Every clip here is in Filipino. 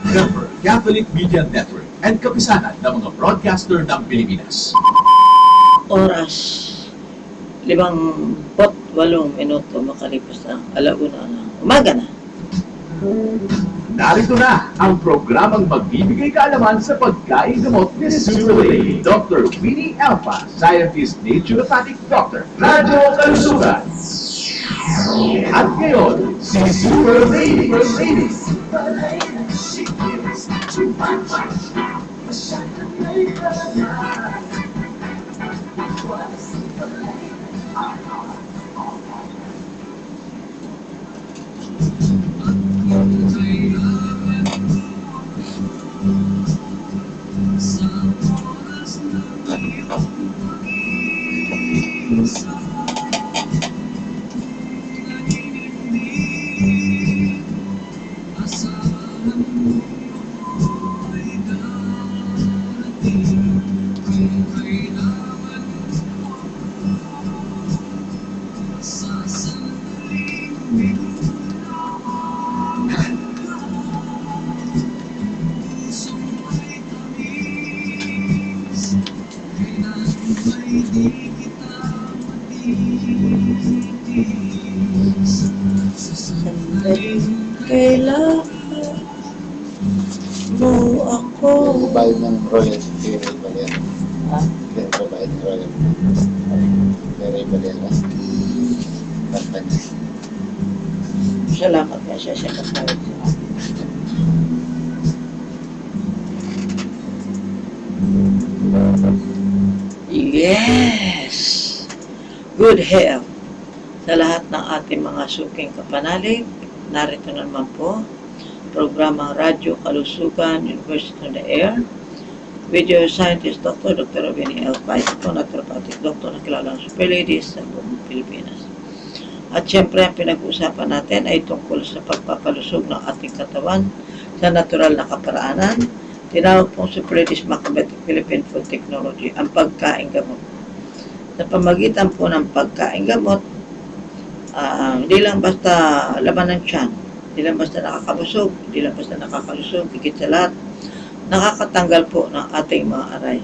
Member, Catholic Media Network, and kapisanan ng mga broadcaster ng Pilipinas. Oras, 58 minuto makalipas ng alauna ng umaga na. Narito na ang programang magbibigay kaalaman sa pagkain gamot ni Super Lady, Dr. Winnie Alpha, Scientist Naturopathic Doctor, Radyo Kalusugan. At ngayon, si Super Lady. Kailangan mo ako. Bayad ng royalty kay Ray Valera. Ha? Kaya bayad ng royalty kay Ray Valera. Kanta niya. Salamat nga siya sa kapatid. Yes! Good health sa lahat ng ating mga suking kapanalig. Narito naman po programang Radyo Kalusugan, University on the Air. Video Scientist Dr. Winnie Alpha, ito naturopathic doctor na kilala ng Super Ladies sa buong Pilipinas. At syempre, ang pinag-uusapan natin ay tungkol sa pagpapalusog ng ating katawan sa natural na kaparaanan. Tinawag pong Super Ladies Macrobitic Philippine Food Technology ang pagkain gamot. Sa pamagitan po ng pagkain gamot, hindi lang basta laman ng tiyan, hindi lang basta nakakabusog, hindi lang basta nakakalusog, higit sa lahat, nakakatanggal po ng ating mga aray.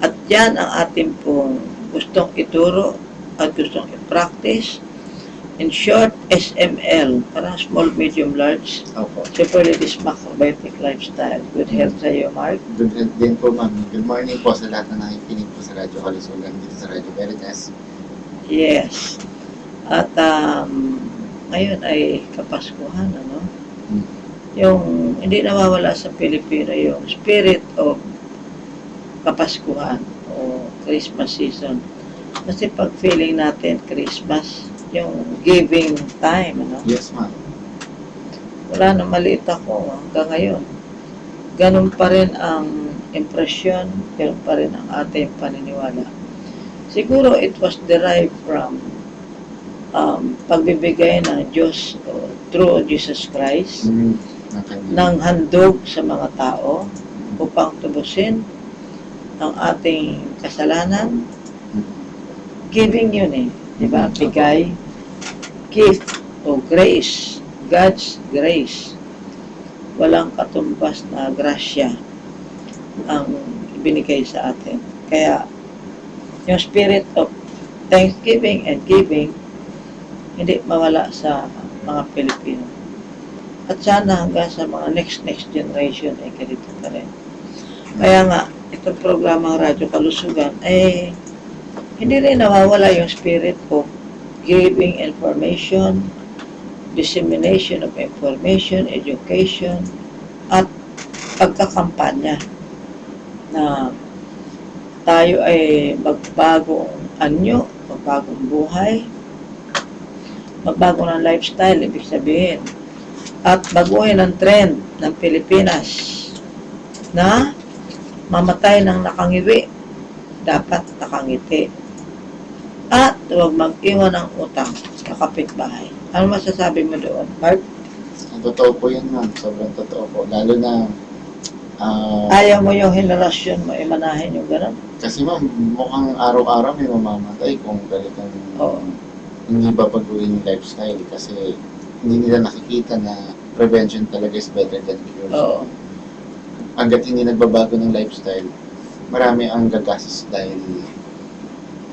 At yan ang ating pong gustong ituro at gustong i-practice. In short, SML, parang small, medium, large, Opo. Super Ladies Macrobiotic Lifestyle. Good health sa iyo, Mark. Good health din po, ma'am. Good morning po sa lahat na nakikinig po sa Radyo Kalusugan dito sa Radyo Veritas. Yes. At ngayon ay Kapaskuhan, ano? Yung hindi nawawala sa Pilipino yung spirit of Kapaskuhan o Christmas season. Kasi pag feeling natin Christmas, yung giving time, ano? Yes, ma'am. Wala na, maliit ako hanggang ngayon. Ganun pa rin ang impression, ganun pa rin ang ating paniniwala. Siguro it was derived from pagbibigay ng Diyos through Jesus Christ ng handog sa mga tao upang tubusin ang ating kasalanan. Giving yun eh, di ba? Bigay, gift o grace, God's grace. Walang katumbas na grasya ang ibinigay sa atin. Kaya yung spirit of thanksgiving and giving hindi mawala sa mga Pilipino. At sana hanggang sa mga next generation ay ganito pa rin. Kaya nga, itong programang Radyo Kalusugan ay hindi rin nawawala yung spirit of giving information, dissemination of information, education, at pagkakampanya na tayo ay magbagong anyo, magbagong buhay, magbago ng lifestyle, ibig sabihin. At baguhin ang trend ng Pilipinas na mamatay ng nakangiwi, dapat nakangiti. At huwag mag-iwan ng utang sa kapitbahay. Ano masasabi mo doon, Mark? Ang totoo po yun, ma'am. Sobrang totoo po. Lalo na ayaw mo yung henerasyon mo, imanahin yung gano'n? kasi ma'am, mukhang araw-araw may mamamatay kung ganitong Oo. hindi babaguhin yung lifestyle kasi hindi nila nakikita na prevention talaga is better than cure. Oo. Hanggat hindi nagbabago ng lifestyle, marami ang gagastos dahil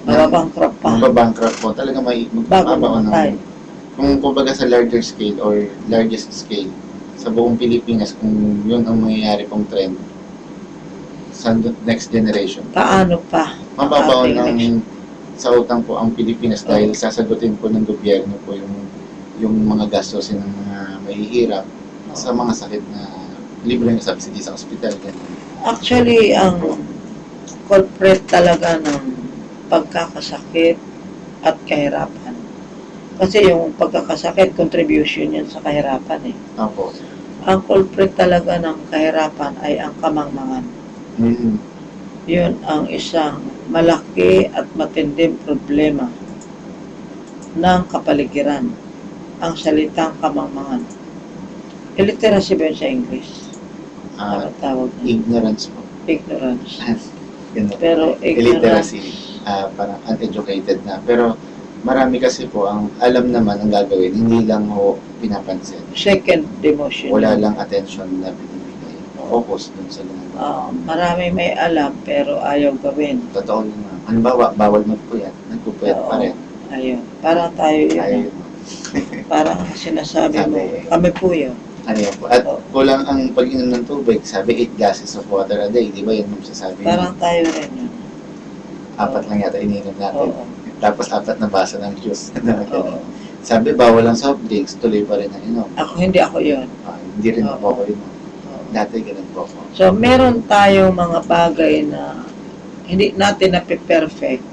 Mababankrupt pa. mababankrupt po. Talaga may Bago magbabaon mamatay. kung kumbaga sa larger scale or largest scale sa buong Pilipinas, kung yun ang mangyayari pong trend sa next generation. Paano pa? Mababaon Ating next- ng sa utang po ang Pilipinas dahil sasagutin po ng gobyerno po yung mga gastusin ng mga mahihirap sa mga sakit na libreng subsidy sa ospital. Ganun. Actually, ang culprit talaga ng pagkakasakit at kahirapan. Kasi yung pagkakasakit, contribution yan sa kahirapan eh. Opo. Ang culprit talaga ng kahirapan ay ang kamangmangan. Mm-hmm. Yun ang isang malaki at matinding problema ng kapaligiran. Ang salitang kamangmangan. Illiteracy ba yun sa English? Ano tawag niya? Ignorance po. Ignorance. Ganun. Pero ignorance, Illiteracy, parang uneducated na. Pero marami kasi po ang alam naman ang gagawin, hindi lang ho pinapansin. second demotion. Wala lang attention na binibigay. Focus dun sa ginagawa. Marami may alam pero ayaw gawin. Totoo yun nga. Halimbawa, bawal magpuyat. Nagpupuyat pa rin. Ayun. Parang tayo yun. Ayaw yun. Parang sinasabi mo, Sabi- kami po yun. Ano yan po. At Oo. kulang ang pag-inom ng tubig. Sabi 8 glasses of water a day. Di ba yun ang sasabi? Parang tayo rin yun. 4 lang yata ininom natin. Oo. Tapos 4 na baso ng juice. Oo. Sabi bawal ang soft drinks. Tuloy pa rin ang inom. Hindi ako yun. Hindi rin Oo. ako ako inom. Dati ganun po ako. So, meron tayong mga bagay na hindi natin nape-perfect.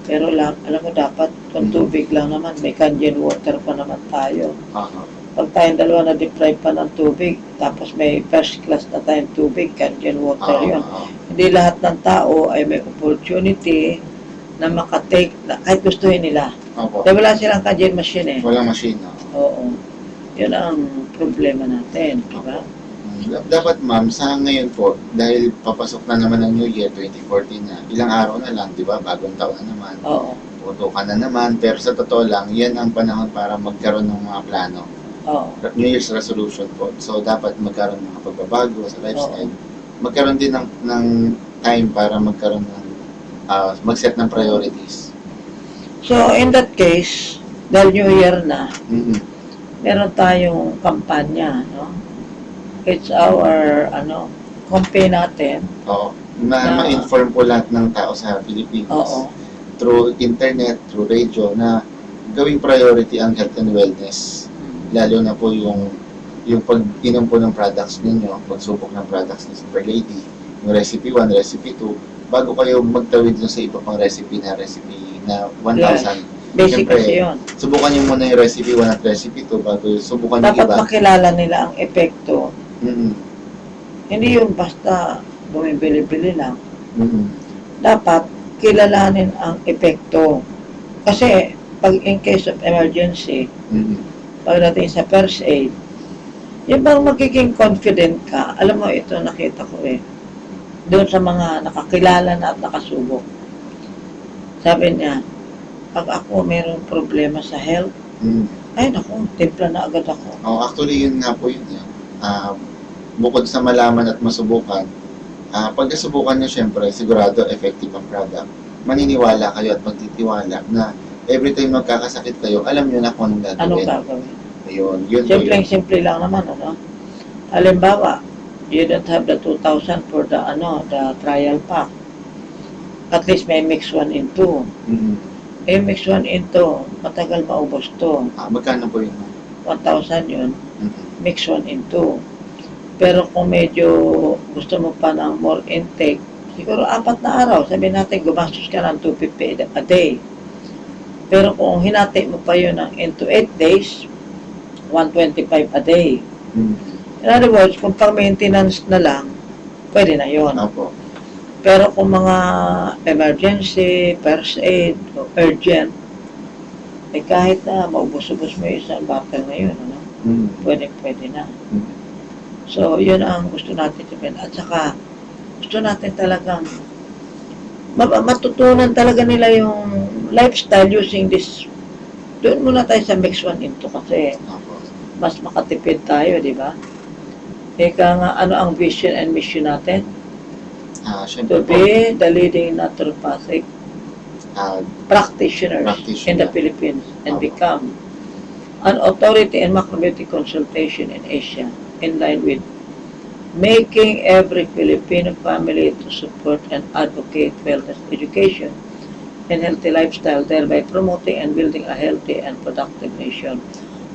Pero alam mo, dapat kung tubig lang naman, may canned water pa naman tayo. Pag tayong dalawa na-deprive pa ng tubig, tapos may first class na tayong tubig, canned water yun. Hindi lahat ng tao ay may opportunity na makatake, na kahit gustuhin nila. Opo. Dahil wala silang canned machine eh. Walang machine. Oo. Yun ang problema natin, di ba? Dapat ma'am, sa ngayon po, dahil papasok na naman ng New Year 2014 na, ilang araw na lang, di ba? Bagong taon na naman. Oo. Putukan na naman, pero sa totoo lang, yan ang panahon para magkaroon ng mga plano. Oo. New Year's resolution po. So, dapat magkaroon ng mga pagbabago sa lifestyle. Magkaroon din ng time para magkaroon ng, mag-set ng priorities. So, in that case, dahil New Year na, Mm-hmm. meron tayong kampanya, no? It's our, campaign natin. Oo. Na- Ma-inform po lahat ng tao sa Pilipinas. Oo. Through internet, through radio, na gawing priority ang health and wellness. Lalo na po yung pag-inom po ng products ninyo, pagsubok ng products ni Super Lady, yung recipe 1, recipe 2, bago kayo magtawid dun sa iba pang recipe na 1,000. Basic Siyempre, kasi yun. subukan nyo muna yung recipe 1 at recipe 2 bago subukan yung Dapat iba. makilala nila ang epekto. Mm-hmm. Hindi yung basta bumibili-bili lang. Mm-hmm. Dapat kilalanin ang epekto. Kasi pag in case of emergency, Mm-hmm. pagdating sa first aid, yung bang magiging confident ka, alam mo ito nakita ko eh, doon sa mga nakakilala na at nakasubok. Sabi niya, pag ako mayroong problema sa health, ay naku, timpla na agad ako. Oh, actually, yun nga po yun. Bukod sa malaman at masubukan, pag nasubukan nyo, syempre, sigurado effective ang product. Maniniwala kayo at magtitiwala na every time magkakasakit kayo, alam nyo na kung anong Anong gagawin. gagawin? Ayun, yun po yun. Simple lang naman, ano? Halimbawa, you don't have the 2,000 for the trial pack. At least may mix 1 in 2. Mm-hmm. Mix 1 in 2, matagal maubos to. Magkano po yun? 1,000 yun, Mm-hmm. mix 1 in 2. Pero kung medyo gusto mo pa ng more intake, siguro 4 na araw, sabihin natin gumastos ka ng 250 a day. Pero kung hinati mo pa yun into 8 days, 125 a day. Mm-hmm. In other words, kung pang maintenance na lang, pwede na yun. Opo. Pero kung mga emergency, first aid, o urgent, kahit na maubos-ubos mo yung isang bottle na yun, Mm-hmm. pwede na. So, yun ang gusto natin sabihin. At saka, gusto natin talagang matutunan talaga nila yung lifestyle using this. Doon muna tayo sa mix 1 into kasi Opo. mas makatipid tayo, di ba? Ika nga, ano ang vision and mission natin? Syempre To po, be the leading naturopathic ah, practitioners in the Practitioner. Philippines and Opo. become an authority in macrobiota consultation in Asia, in line with making every Filipino family to support and advocate wellness education and healthy lifestyle, thereby promoting and building a healthy and productive nation.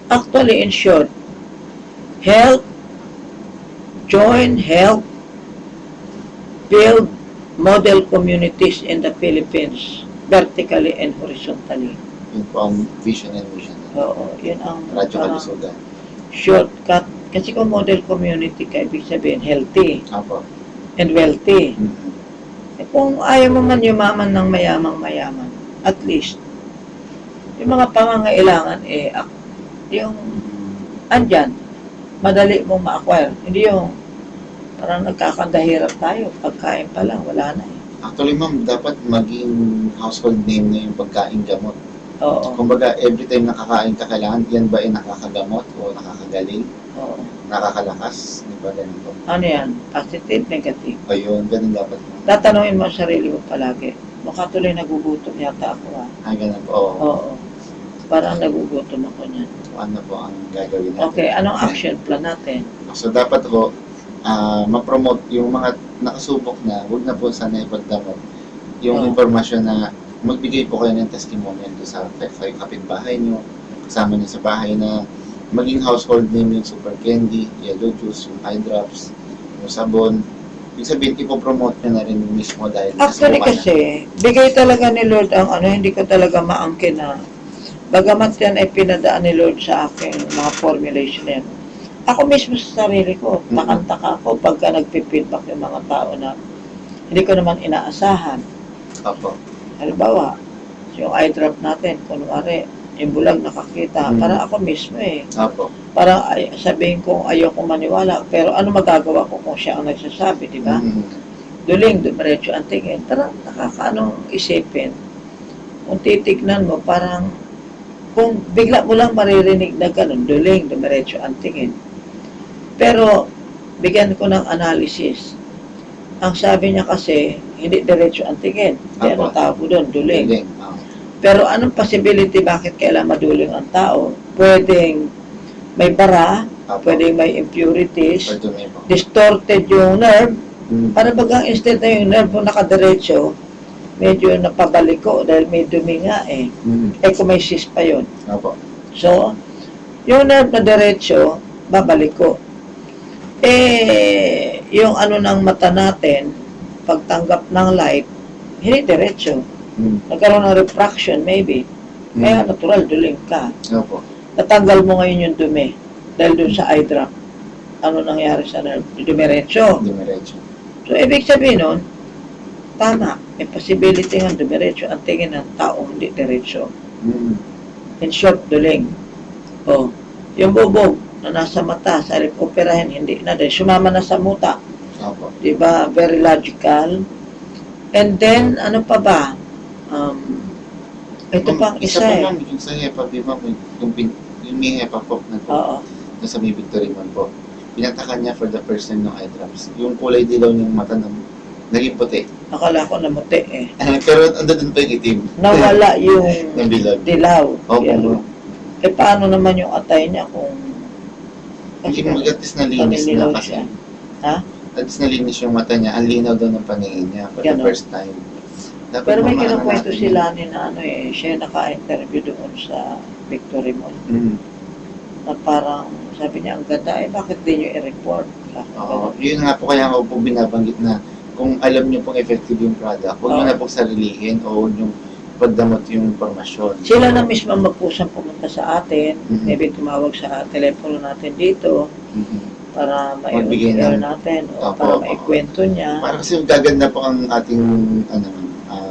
Actually, in short, health, join health, build model communities in the Philippines, vertically and horizontally. Yun po ang vision and mission. Oo, yun ang Radyo parang Kalusugan. shortcut. Kasi kung model community ka, ibig sabihin healthy Opo. and wealthy. Mhm. Eh, kung ayaw mo man yumaman ng mayamang-mayaman, at least, yung mga pangangailangan, yung andyan, madali mong ma-acquire. Hindi yung parang nagkakandahirap tayo, pagkain pa lang, wala na eh. Actually, ma'am, dapat maging household name na yung pagkain gamot. Oo, Kumbaga, every time nakakain ka, kailangan yan ba ay nakakagamot o nakakagaling, oo. nakakalakas? Di ba ganun po? Ano yan? Positive, negative. Ayun, ganun dapat. Ma'am. Tatanungin mo ang sarili mo palagi. Mukha tuloy nagugutom yata ako Ganun po. Oo. Oo. Parang nagugutom ako niyan. Ano po ang gagawin natin? Okay, anong action plan natin? So, dapat po, ma-promote yung mga nakasubok na, huwag na po sana ipagdamot yung Oo. impormasyon na magbigay po kayo ng testimonial doon sa kapitbahay nyo, kasama nyo sa bahay na maging household name yung Super Candy, Yellow Juice, yung eye drops, yung sabon. Ibig sabihin, ipopromote nyo na rin mismo dahil Actually nasubukan na. kasi, bigay talaga ni Lord ang hindi ko talaga maangkin na bagamat yan ay pinadaan ni Lord sa aking mga formulation yan. Ako mismo sa sarili ko, takantaka ko pagka nagpi-feedback yung mga tao na hindi ko naman inaasahan. Opo. Halimbawa, yung eye drop natin, kunwari, yung bulag nakakita, para ako mismo Opo. para sabihin ko ayoko maniwala, pero ano magagawa ko kung siya ang nagsasabi, di ba? Duling, dumiretso ang tingin. Parang nakakaanong isipin. Kung titignan mo, parang kung bigla mo lang maririnig na ganun, duling, dumiretso ang tingin. Pero, bigyan ko ng analysis. Ang sabi niya kasi, hindi diretso ang tingin. Kaya Apo. ano tawag mo doon, duling. Galing. Pero anong possibility bakit kailan maduling ang tao? Pwedeng may bara, Opo. pwedeng may impurities, Or dumi po. distorted yung nerve, Mm. para bagang instead na yung nerve mo nakadiretso, medyo napabaliko dahil may dumi nga kung may cyst pa yun. Opo. So, yung nerve na diretso, babaliko. Yung ano ng mata natin, pagtanggap ng light, hindi diretso. Nagkaroon ng refraction maybe. Kaya natural, duling ka. Opo. Natanggal mo ngayon yung dumi dahil dun sa eye drop. Ano nangyari sa nerve? Dumiretso. Dumiretso. So, ibig sabihin nun, tama. May possibility nga dumiretso ang tingin ng taong hindi diretso. In short, duling. Yung bubog na nasa mata, sa operahin, hindi na dahil sumama na sa muta. Opo. Diba? Very logical. And then, ano pa ba? Ito pang isa pa, ma'am, yung sa HEPA, di ba, yung may HEPA po na po, Oo. nasa may Victory Mall po. Pinatakan niya for the first time ng eye drops. Yung kulay dilaw ng mata na naging puti. Akala ko namuti Pero andun pa yung itim. Nawala yung Ng bilog. dilaw. Opo. Yellow. Paano naman yung atay niya kung Hindi mo at least nalinis paninilaw na kasi. siya? Ha? At least nalinis yung mata niya. Ang linaw daw ng paningin niya for the Ganon. first time. Dapat Pero may mamaano kinukwento natin sila ni na siya naka-interview doon sa Victory Mall. yun. Na parang sabi niya, ang ganda, bakit di nyo i-report? Oo. Yun nga po kaya ako po binabanggit na kung alam niyo pong effective yung product, huwag niyo Oo. na po sarilihin o huwag niyo pagdamot yung impormasyon. Sila na mismo magpusang pumunta sa atin, Mhm. maybe tumawag sa telepono natin dito para Magbigay ma-share ng- natin o Opo, para opo. maikwento niya. Para kasi gaganda po ang ating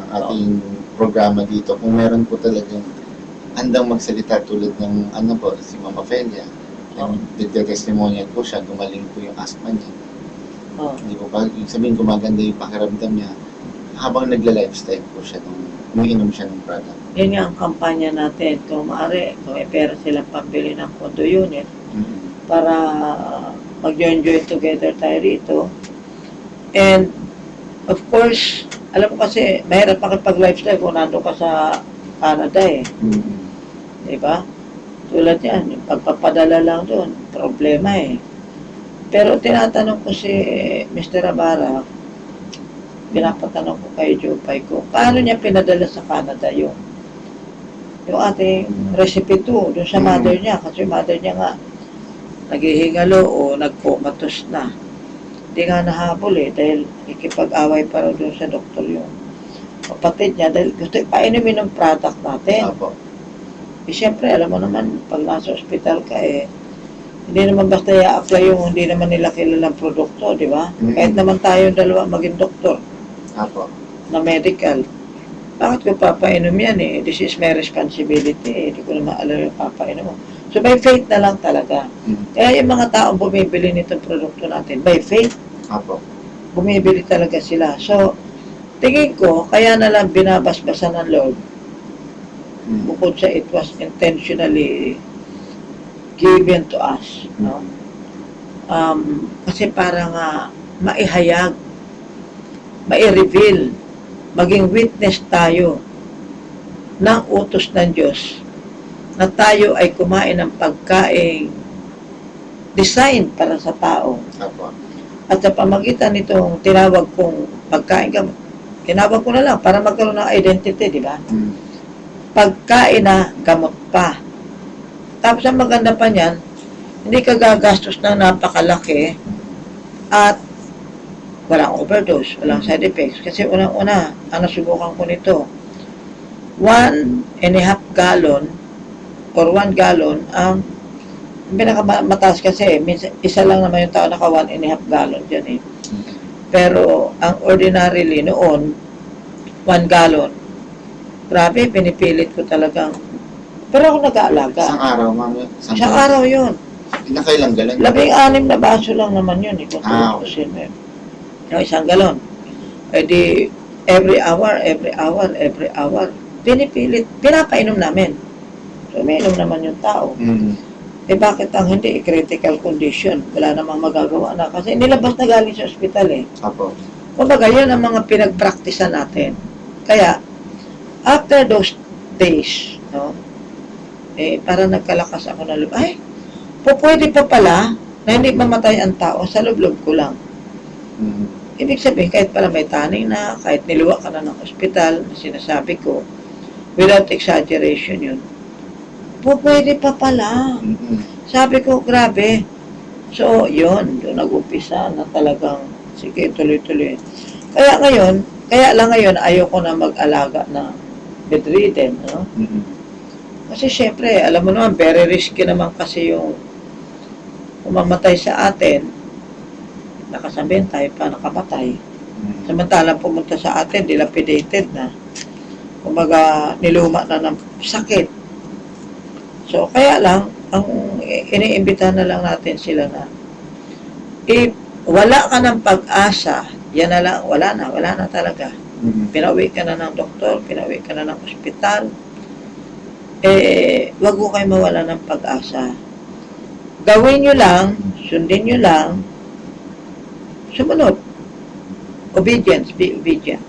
ating programa dito kung meron po talagang handang magsalita tulad ng si Mama Felia. Oo. Nagte-testimonial po siya, gumaling po yung asthma niya. Oh. Hindi po pa, ibig sabihin gumaganda yung pakiramdam niya habang nagla-lifestyle po siya nung umiinom siya ng product. Yun nga ang kampanya natin. Kung maaari, kung may pera silang pambili ng condo unit, para mag-enjoy together tayo rito. And, of course, alam mo kasi, mahirap makipag-lifestyle kung nandun ka sa Canada eh. Diba? Tulad yan, yung pagpapadala lang doon, problema eh. Pero tinatanong ko si Mr. Abara, pinapatanong ko kay Jopay ko, paano niya pinadala sa Canada yung ating recipe 2 doon sa mother niya, kasi mother niya nga naghihingalo o nagkomatos na. Hindi nga nahabol eh, dahil ikipag-away pa raw doon sa doktor yung kapatid niya, dahil gusto ipainumin ng product natin. Apo. Eh, siyempre, alam mo naman, pag nasa ospital ka eh, hindi naman basta i-apply yung hindi naman nila kilalang produkto, di ba? Kahit naman tayo dalawa maging doktor Apo. na medical. Bakit ko papainom yan eh? This is my responsibility eh. Hindi ko naman alam yung papainom mo. So, by faith na lang talaga. Kaya yung mga taong bumibili nitong produkto natin, by faith, Apo. bumibili talaga sila. So, tingin ko, kaya na lang binabasbasan ng Lord, bukod sa it was intentionally given to us. No? Kasi parang maihayag, mai-reveal, maging witness tayo ng utos ng Diyos na tayo ay kumain ng pagkain design para sa tao. Apo. At sa pamagitan nitong tinawag kong pagkain gamot, tinawag ko na lang para magkaroon ng identity, di ba? Pagkain na gamot pa. Tapos ang maganda pa niyan, hindi ka gagastos ng napakalaki at walang overdose, walang side effects. Kasi unang-una, ang nasubukan ko nito, 1.5 gallon or 1 gallon ang pinakamataas kasi, minsan, isa lang naman yung tao naka 1.5 gallon dyan eh. Pero ang ordinarily noon, 1 gallon. Grabe, pinipilit ko talagang. Pero ako nag-aalaga. Isang araw, ma'am. Isang araw yun. Nakailang galan? 16 na baso lang naman yun. Kung Ah, tutusin mo yun. Yung isang galon. E di, every hour, pinipilit, pinapainom namin. So, umiinom naman yung tao. Eh, bakit ang hindi? Critical condition. Wala namang magagawa na. Kasi nilabas na galing sa ospital eh. Apo. Kumbaga, yun ang mga pinagpraktisan natin. Kaya, after those days, no, eh, para nagkalakas ako na loob, ay, pwede pa pala na hindi mamatay ang tao sa loob ko lang. Ibig sabihin, kahit pala may taning na, kahit niluwa ka na ng ospital, na sinasabi ko, without exaggeration yun, pwede pa pala. Sabi ko, grabe. So, yun, doon nag-umpisa na talagang, sige, tuloy-tuloy. Kaya lang ngayon, ayoko na mag-alaga na bedridden, no? Kasi syempre, alam mo naman, very risky naman kasi yung umamatay sa atin, nakasabihin tayo pa nakamatay. Samantalang pumunta sa atin, dilapidated na. Kumbaga, niluma na ng sakit. So, kaya lang, ang iniimbitahan na lang natin sila na if wala ka ng pag-asa, yan na lang, wala na talaga. Pinauwi ka na ng doktor, pinauwi ka na ng ospital, eh, wag ko kayo mawala ng pag-asa. Gawin nyo lang, sundin nyo lang, sumunod. Obedience, be obedient.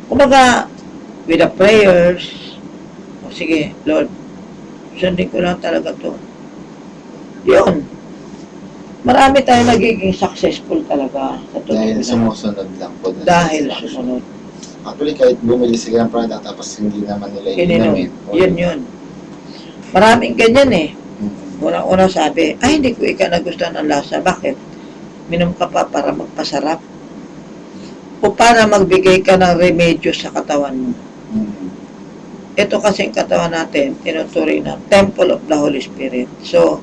Kumbaga, with the prayers, o sige, Lord, sundin ko lang talaga to. Yun. Marami tayo nagiging successful talaga. Sa Dahil sumusunod lang po. Dahil sumunod. Actually, kahit bumili sila ng product tapos hindi naman nila Ininom. Yun. Maraming ganyan eh. Unang-una sabi, ay hindi ko nagustuhan ng lasa. Bakit? Minom ka pa para magpasarap. O para magbigay ka ng remedyo sa katawan mo. Ito kasing katawan natin, tinuturing na temple of the Holy Spirit. So,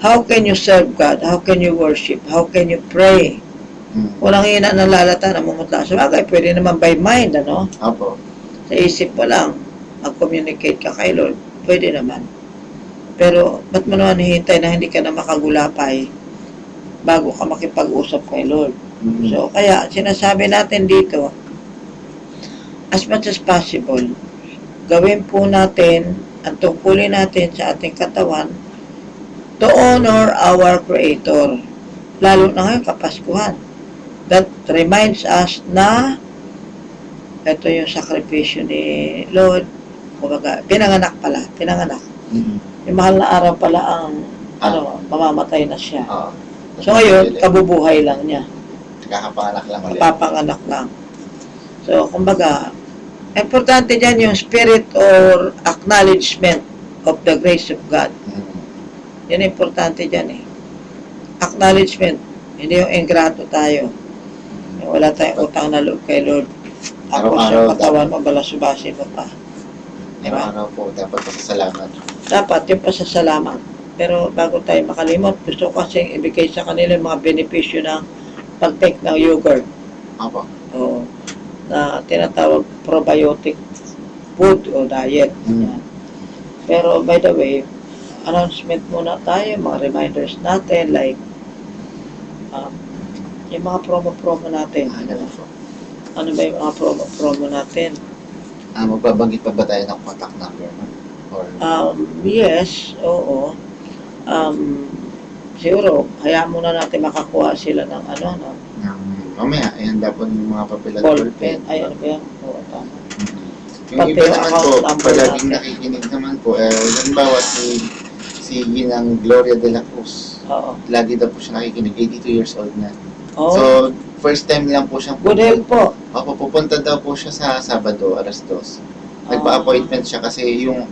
how can you serve God? How can you worship? How can you pray? Walang hina ng lalata na mumutla. So, bagay, pwede naman by mind, ano? Apo. Sa isip mo lang, mag-communicate ka kay Lord. Pwede naman. Pero, ba't mo naman hihintay na hindi ka na makagulapay bago ka makipag-usap kay Lord? So, kaya, sinasabi natin dito, as much as possible, gawin po natin, ang tungkulin natin sa ating katawan, to honor our Creator. Lalo na ngayon, Kapaskuhan. That reminds us na ito yung sakripisyo ni Lord. Kumbaga, pinanganak. Mhm. Yung mahal na araw pala ang mamamatay na siya. Oo. So ngayon, kabubuhay lang niya. Kakapanganak lang ulit. Mapapanganak lang. So, kumbaga, importante dyan yung spirit or acknowledgement of the grace of God. Mhm. Yan importante dyan eh. Acknowledgement. Hindi yung ingrato tayo. Yung wala tayong utang na loob kay Lord. Ako Araw-araw sa katawan mo, balasubasi mo pa. Diba? Araw-araw po, dapat pasasalamat. Dapat yung pasasalamat. Pero bago tayo makalimot, gusto ko kasi ibigay sa kanila yung mga benepisyo ng pag-take ng yogurt. Opo. O, na tinatawag probiotic food o diet. Yan. Pero by the way, announcement muna tayo, mga reminders natin like yung mga promo natin. Ganun po. Ano ba yung mga promo natin? Magbabanggit pa ba tayo ng contact number? No? Or, Yes, oo. Siguro, hayaan muna natin makakuha sila ng mamaya, ayan dapat yung mga papel at ball pen. Ay, ano ba yan? Oo, tama. Yung Pati iba yung naman account po, number palaging natin. nakikinig naman po, halimbawa si Ginang Gloria de la Cruz, Oo. lagi daw po siya nakikinig, 82 years old na. Oh, So, first time lang po siyang good health po. Opo, pupunta daw po siya sa Sabado, alas 2. Nagpa-appointment siya kasi yung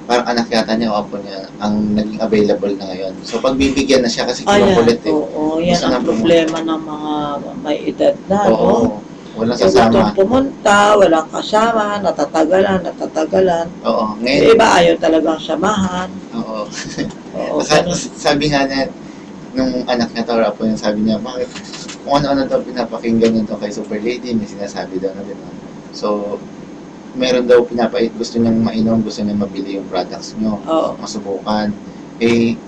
parang anak yata niya o apo niya ang naging available na ngayon. So, pagbibigyan na siya kasi kinukulit eh. Oo, yan Gusto ang na problema ng mga may edad na, no? Oo, walang Yung sasama. gustong pumunta, walang kasama, natatagalan. Oo, Yung ngayon, iba ayaw talagang samahan. oo. Oo, ganun. Sabi nga na, nung anak niya Tora po yung sabi niya, bakit kung ano-ano daw pinapakinggan niyo daw kay Super Lady, may sinasabi daw na din. So, meron daw pinapait, gusto niyang mainom, gusto niyang mabili yung products niyo, Oo. masubukan.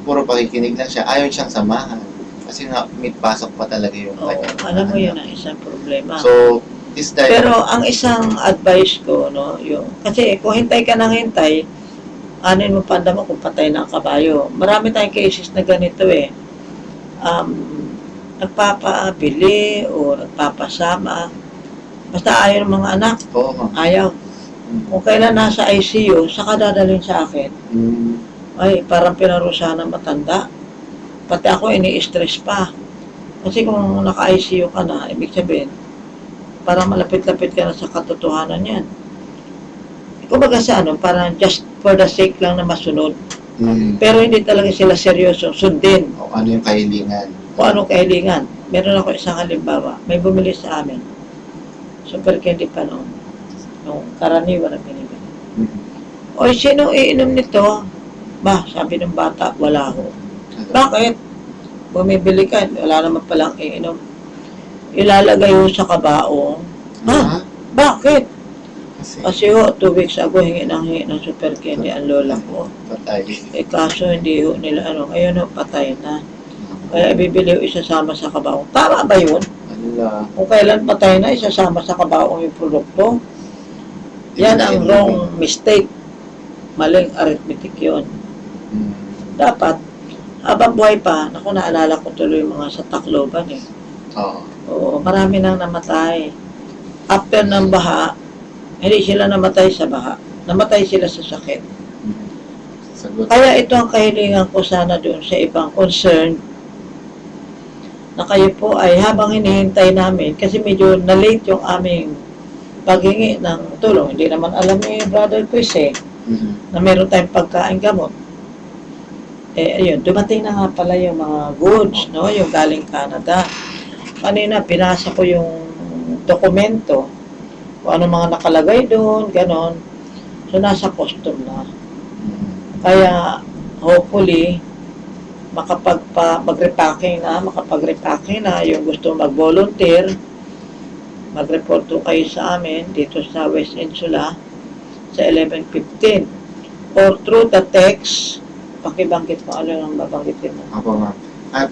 Puro pakikinig lang siya, ayaw siyang samahan. Kasi nga, may pasok pa talaga yung Oo, kanya. alam mo yun ang isang problema. So, this time, Pero ang isang advice ko, no, yung, kasi kung hintay ka ng hintay, anin mo panda mo kung patay na ang kabayo. Marami tayong cases na ganito eh. Nagpapabili o nagpapasama. Basta ayaw ng mga anak, oo nga. ayaw. Kung kailan nasa ICU, saka dadalhin sa akin. Ay, parang pinarusa ng matanda. Pati ako, ini-stress pa. Kasi kung naka-ICU ka na, ibig sabihin, parang malapit-lapit ka na sa katotohanan yan. Kumbaga sa parang just for the sake lang na masunod. Pero hindi talaga sila seryoso sundin O ano yung kahilingan. kung anong kahilingan. Meron ako isang halimbawa. May bumili sa amin. Super candy pa noon. Yung karaniwan na binibili. O sino iinom nito? Ba, sabi ng bata, wala ho. Bakit? Bumibili ka, wala naman palang iinom. Ilalagay ho sa kabaong. Ha? Bakit? Kasi ho, 2 weeks ago, hingi ng super candy ang lola ko. Patay. Kaso hindi ho nila ngayon ho, patay na. Kaya bibili ho isasama sa kabaong. Tama ba yun? Ala. Kung kailan patay na, isasama sa kabaong yung produkto. Yan ang wrong mistake. Maling arithmetic yun. Dapat, habang buhay pa, naku, naalala ko tuloy yung mga sa Tacloban eh. Oo. Oo, marami nang namatay. After ng baha, hindi sila namatay sa baha. Namatay sila sa sakit. Sagot. Kaya ito ang kahilingan ko sana doon sa ibang concern na kayo po ay habang hinihintay namin, kasi medyo na-late yung aming paghingi ng tulong. Hindi naman alam ni Brother Chris na meron tayong pagkain gamot. Ayun, dumating na nga pala yung mga goods, no? Yung galing Canada. Kanina, pinasa ko yung dokumento, kung ano mga nakalagay doon, ganon. So, nasa custom na. Kaya, hopefully, makapag-repacking na, yung gusto mag-volunteer, mag-report to kayo sa amin, dito sa West Insula, sa 11:15. Or through the text, pakibanggit mo, ano nang babanggitin mo. Ako ma'am.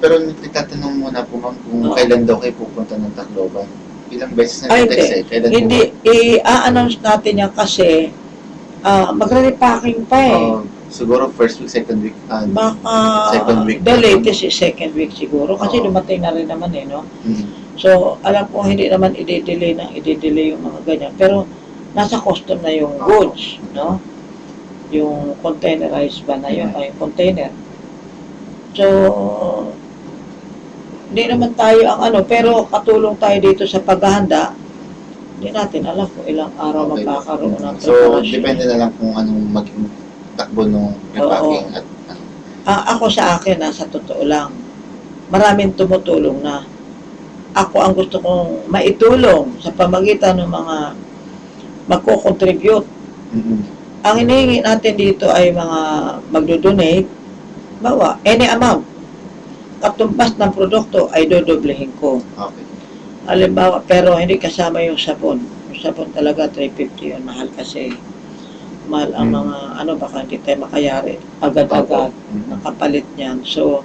Pero nagtatanong muna po ma'am kung kailan daw kayo pupunta ng Tacloban. Ilang beses na text kailan Hindi, i-announce natin yan kasi magre-repacking pa eh. Siguro first week, second week. Baka Second week. the latest is second week siguro kasi Oo. dumating na rin naman no. Mhm. So alam ko hindi naman i-delay yung mga ganyan pero nasa custom na yung goods, no? Yung containerized ba na yun, ay container. So hindi naman tayo ang pero katulong tayo dito sa paghahanda. Hindi natin alam kung ilang araw Okay. magkakaroon ng So, preparasyon. depende na lang kung anong maging takbo nung repacking at ano. Ako sa akin, sa totoo lang, maraming tumutulong na. Ako ang gusto kong maitulong sa pamagitan ng mga magko-contribute. Mhm. Ang hinihingi natin dito ay mga magdo-donate, bawa, any amount. Katumbas ng produkto ay dodoblehin ko. Okay. Halimbawa, pero hindi kasama yung sabon. Yung sabon talaga, 350 yun. Mahal kasi. Mahal ang mga, baka hindi tayo makayari. Agad-agad. Mhm. Nakapalit niyan. So,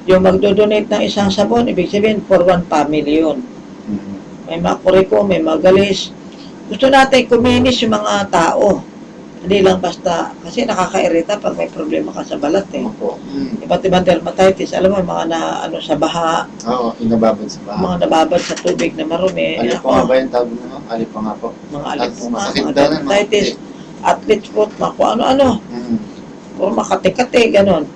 yung magdo-donate ng isang sabon, ibig sabihin, for one family yun. Mhm. May mga kuriko, may mga galis. Gusto natin kuminis yung mga tao. Hindi lang basta, kasi nakakairita pag may problema ka sa balat Opo. Iba't ibang dermatitis, alam mo, mga sa baha, Oo, inababad sa bahay. mga nababad sa tubig na marumi. Alipo nga ba yung tawag mo? Alipo nga po. Mga alipunga, Masakit mga daw na, no? dermatitis, athlete's foot, mga kung ano-ano. Mhm. Puro makati-kati, ganun.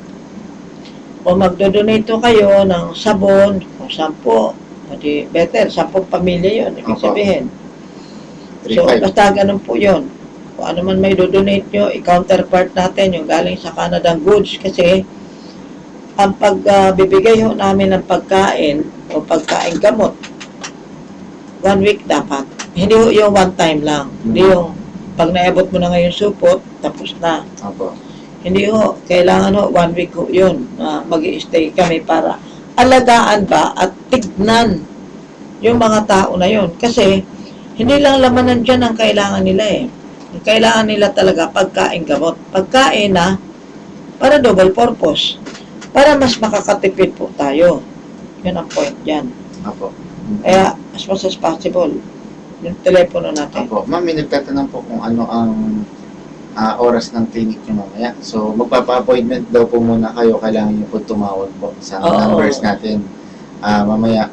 Kung magdodonate kayo ng sabon, kung 10, di better, 10 pamilya yun, ibig Opo. sabihin. So, 3-5. basta ganun po yun. Kung ano man may do-donate nyo, i-counterpart natin yung galing sa Canada goods kasi ang pagbibigay namin ng pagkain o pagkain gamot, 1 week dapat. Hindi yung one time lang. Hindi yung pag naabot mo na ngayon supot, tapos na. Opo. Hindi kailangan 1 week yun na mag-i-stay kami para alagaan ba at tignan yung mga tao na yun. Kasi hindi lang lamanan dyan ang kailangan nila Ang kailangan nila talaga pagkain gamot. Pagkain na para double purpose. Para mas makakatipid po tayo. Yun ang point dyan. Opo. Kaya as much as possible, yung telepono natin. Opo. Ma'am, may nagtatanong po kung ano ang oras ng clinic nyo mamaya. So, magpapa-appointment daw po muna kayo. Kailangan nyo po tumawag po sa Oo. numbers natin. Mamaya,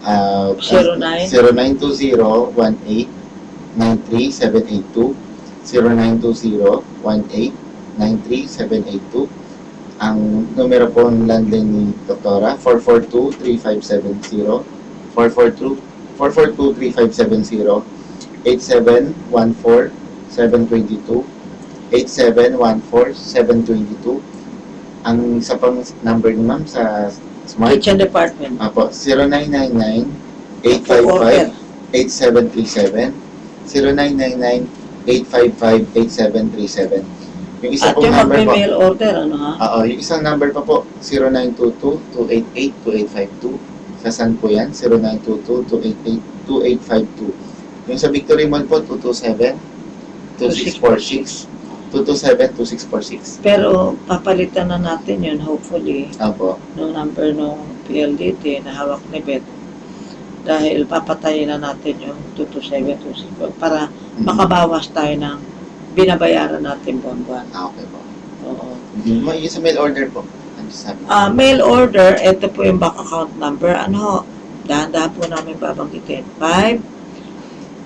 0920-18-93782 0920-18-93782. Ang numero po ng landline ni Doktora, 442-3570, 442-3570, 8714-722, 8714-722. Ang isa pang number ni ma'am sa Smart, Kitchen department. Apo, 0999-855-8737, 0999-855-8737. Yung isa At pong yung number po, mag-mail order, oo, yung isang number pa po, 0922-288-2852. Sa San po yan, 0922-288-2852. Yung sa Victory Mall po, 227-2646. 227-2646. Pero papalitan na natin yun, hopefully, Apo. no number ng PLDT na hawak ni Beth. Dahil papatayin na natin yung 227-264 para makabawas tayo ng binabayaran natin buwan-buwan. Okay po. Oo. Yung sa mail order po. Ano sabi? Mail order, ito po yung bank account number. Dahan-dahan po namin babanggitin.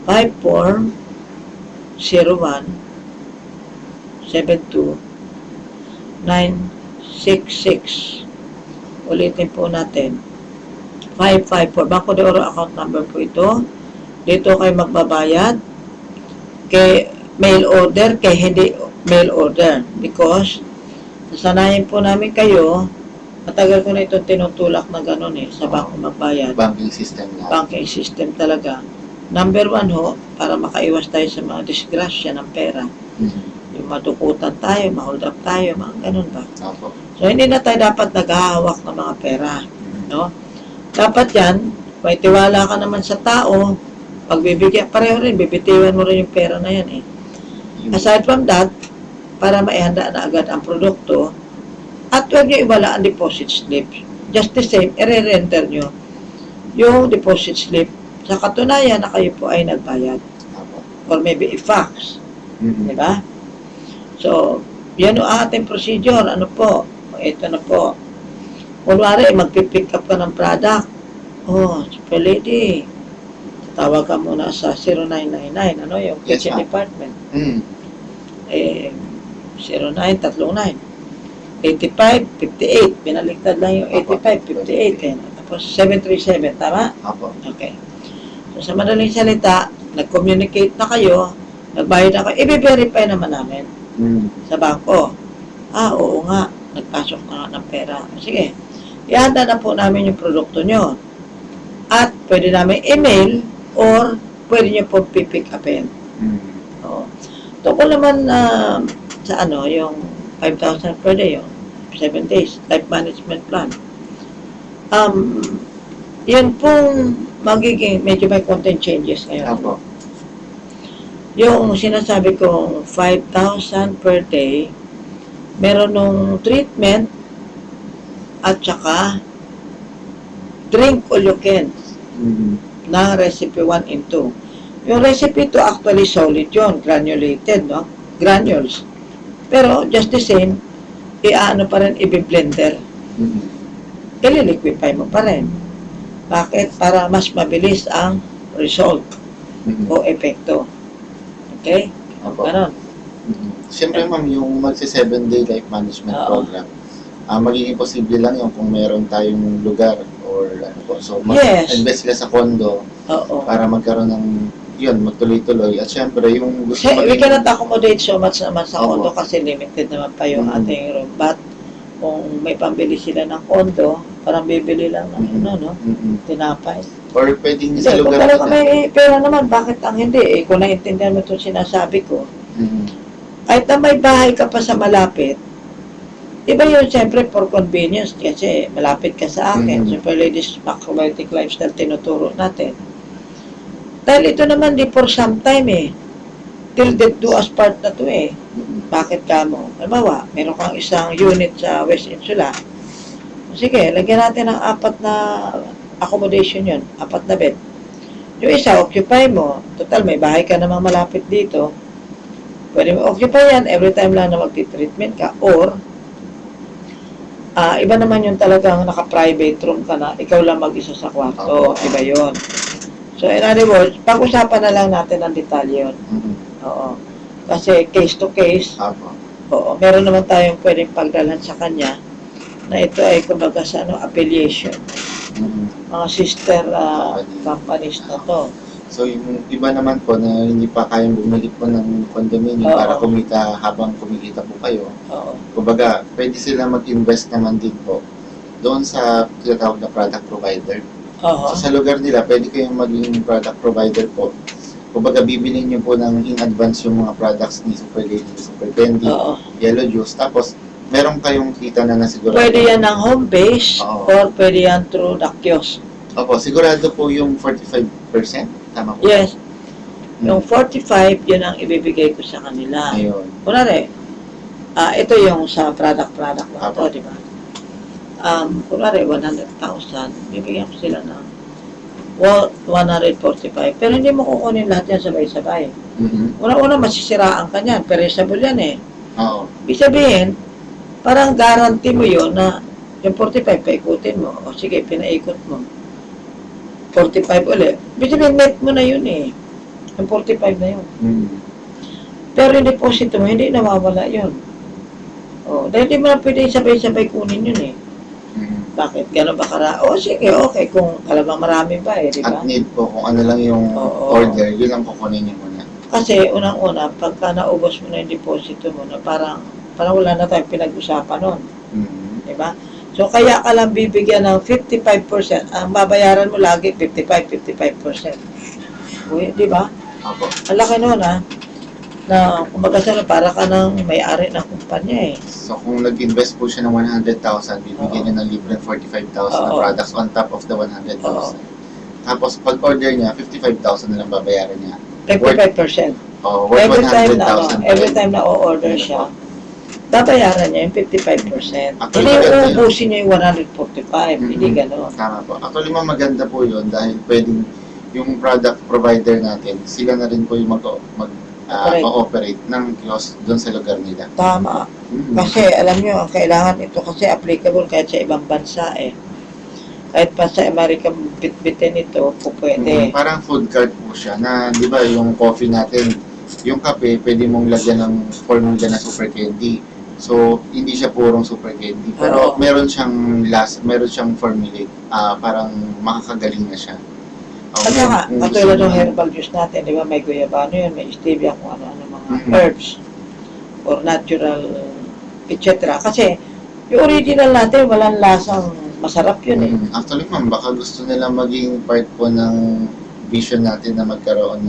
554-01-72-966. Ulitin po natin. 554. Banco de Oro account number po ito. Dito kayo magbabayad. Kay mail order, kay hindi mail order. Because, nasanayin po namin kayo, matagal ko na itong tinutulak na gano'n sa bangko magbayad. Banking system na. Banking system talaga. Number 1 para makaiwas tayo sa mga disgrasya ng pera. Yung madukutan tayo, ma-hold up tayo, mga ganun ba. Opo. So, hindi na tayo dapat naghahawak ng mga pera. No? Dapat yan, may tiwala ka naman sa tao, pagbibigyan, pareho rin, bibitiwan mo rin yung pera na yan Aside from that, para maihanda na agad ang produkto, at huwag nyo iwala ang deposit slip. Just the same, i-render nyo yung deposit slip sa katunayan na kayo po ay nagbayad. Opo. Or maybe i-fax. Di ba? So, yan ang ating procedure. Ano po? Ito na po. Kunwari, magpipick up ka ng product. Oh, super lady. Tawag ka muna sa 0999. Ano yung Yes, kitchen ma'am. department? Mm. Eh, 0939. 8558. Binaliktad lang yung 8558. Eh. Tapos 737. Tama? Apo. Okay. So, sa madaling salita, nag-communicate na kayo, nagbayad na kayo, i-verify naman namin Mm. sa bangko. Oo nga, nagpasok na nga ng pera. Sige, ihanda na po namin yung produkto nyo. At pwede namin email or pwede nyo po pipick upin. Mm. Oo. Tungkol naman sa yung 5,000 per day, yung 7 days, life management plan. Yun pong magiging, medyo may content changes ngayon. Apo. Yung sinasabi kong 5,000 per day, meron nung treatment at saka drink all you can Mm. na recipe 1 and 2. Yung recipe 2 actually solid yun, granulated, no? Granules. Pero just the same, i-ano pa rin, i-blender. Mm. I-liquify mo pa rin. Bakit? Para mas mabilis ang result Mm. o epekto. Okay? Apo. Ganon. Mm. Siyempre ma'am, yung magsi 7-day life management Oo. program, magiging posible lang yung kung meron tayong lugar or ano po. So, Yes. mag-invest sila sa condo Oo. para magkaroon ng yun, magtuloy-tuloy. At siyempre, yung gusto We cannot accommodate so much naman sa Oo. condo kasi limited naman pa yung Mhm. ating room. But, kung may pambili sila ng condo, parang bibili lang ng Mhm. no? Mm-mm. Tinapay. Or pwedeng Hindi, sa kung lugar talaga nila. may pera naman, bakit ang hindi? Eh, kung naiintindihan mo itong sinasabi ko, Mhm. kahit na may bahay ka pa sa malapit, iba yun siyempre for convenience kasi malapit ka sa akin. Mhm. Super Ladies Macrobiotic Lifestyle tinuturo natin. Dahil ito naman di for some time eh. Till death do us part na to eh. Mhm. Bakit ka mo? Halimbawa, meron kang isang unit sa West Insula. Sige, lagyan natin ng 4 na accommodation yun. 4 na bed. Yung isa, occupy mo. Total, may bahay ka namang malapit dito. Pwede mo occupy yan every time lang na magti-treatment ka. Or, iba naman yung talagang naka-private room ka na, ikaw lang mag-isa sa kwarto. Iba yun. So, in other words, pag-usapan na lang natin ang detalye yun. Mhm. Oo. Kasi case to case, Apo. oo, meron naman tayong pwedeng pagdalhan sa kanya na ito ay kumbaga sa affiliation. Mhm. Mga sister companies na to. So, yung iba naman po na hindi pa kayang bumili po ng condominium Oo. para kumita habang kumikita po kayo. Oo. Kumbaga, pwede sila mag-invest naman din po doon sa tinatawag na product provider. Oo. So, sa lugar nila, pwede kayong maging product provider po. Kumbaga, bibilin nyo po ng in advance yung mga products ni Super Lady, Super Candy, Oo. Yellow Juice. Tapos, meron kayong kita na nasigurado. Pwede yan ng home base Oo. or pwede yan through the kiosk. Opo, sigurado po yung 45%. Tama po. Yes. Hmm. Yung 45, yun ang ibibigay ko sa kanila. Ayun. Kunwari, ito yung sa product na to, di ba? Kunwari, 100,000, bibigyan ko sila ng 145. Pero hindi mo kukunin lahat yan sabay-sabay. Mhm. Una-una, masisiraan ka niyan. Perishable yan eh. Oo. Ibig sabihin, parang guarantee mo yun na yung 45, paikutin mo. O sige, pinaikot mo. 45 ulit. Ibig sabihin, net mo na yun eh. Yung 45 na yun. Mhm. Pero yung deposito mo, hindi nawawala yun. O, dahil di mo na pwede sabay-sabay kunin yun eh. Mhm. Bakit? Gano'n ba O sige, okay. Kung alam marami ba eh, di ba? At need po, kung ano lang yung Oo. order, yun lang kukunin nyo muna. Kasi unang-una, pagka naubos mo na yung deposito mo, na parang wala na tayong pinag-usapan nun. Mhm. Di ba? So, kaya ka lang bibigyan ng 55%. Ang babayaran mo lagi, 55%. Uy, di ba? Opo. Ang laki nun, ha? Na, kumbaga sana, para ka ng may-ari ng kumpanya, eh. So, kung nag-invest po siya ng 100,000, bibigyan niya ng libre 45,000 na Oo. products on top of the 100,000. Tapos, pag-order niya, 55,000 na lang babayaran niya. 55%. Worth Every time na, 100,000. every time na o-order siya, babayaran niya yung 55%. Actually, Hindi maganda yun. uubusin niya yung 145. Hindi Mhm. gano'n. Tama po. Actually, maganda po yun dahil pwedeng yung product provider natin, sila na rin po yung Correct. o-operate ng kiosk doon sa lugar nila. Tama. Kasi alam nyo, ang kailangan ito kasi applicable kahit sa ibang bansa eh. Kahit pa sa Amerika, bitbitin ito, po pwede. Parang food cart po siya na, di ba, yung coffee natin, yung kape, pwede mong lagyan ng formula na super candy. So, hindi siya purong super candy. Pero Oo. meron siyang formulate. Parang makakagaling na siya. At saka, katulad ng herbal juice natin, di ba, may guyabano yun, may stevia, kung ano-ano mga herbs or natural, etc. Kasi, yung original natin, walang lasang masarap yun eh. Actually, ma'am, baka gusto nila maging part po ng vision natin na magkaroon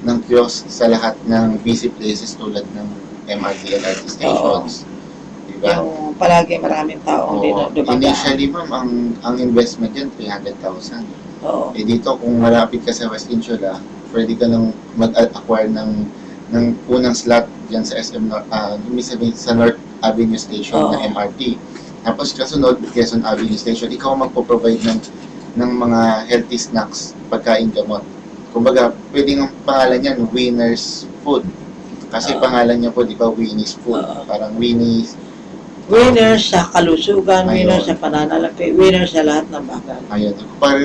ng kiosk sa lahat ng busy places tulad ng MRT, LRT stations. Diba? Yung palagi maraming tao hindi na dumadaan. Initially, ma'am, ang investment yun, 300,000. Oo. Eh dito, kung malapit ka sa West Insula, pwede ka nang mag-acquire ng unang slot dyan sa SM North, sa North Avenue Station Oo. na MRT. Tapos kasunod, Quezon Avenue Station, ikaw magpo-provide ng mga healthy snacks, pagkain gamot. Kumbaga, pwedeng ang pangalan yan, Winner's Food. Kasi pangalan niya po, di ba, Winnie's Food. Parang Winnie's. Winner sa kalusugan, Ayun. winner sa pananalapi, winner sa lahat ng bagay. Ayun.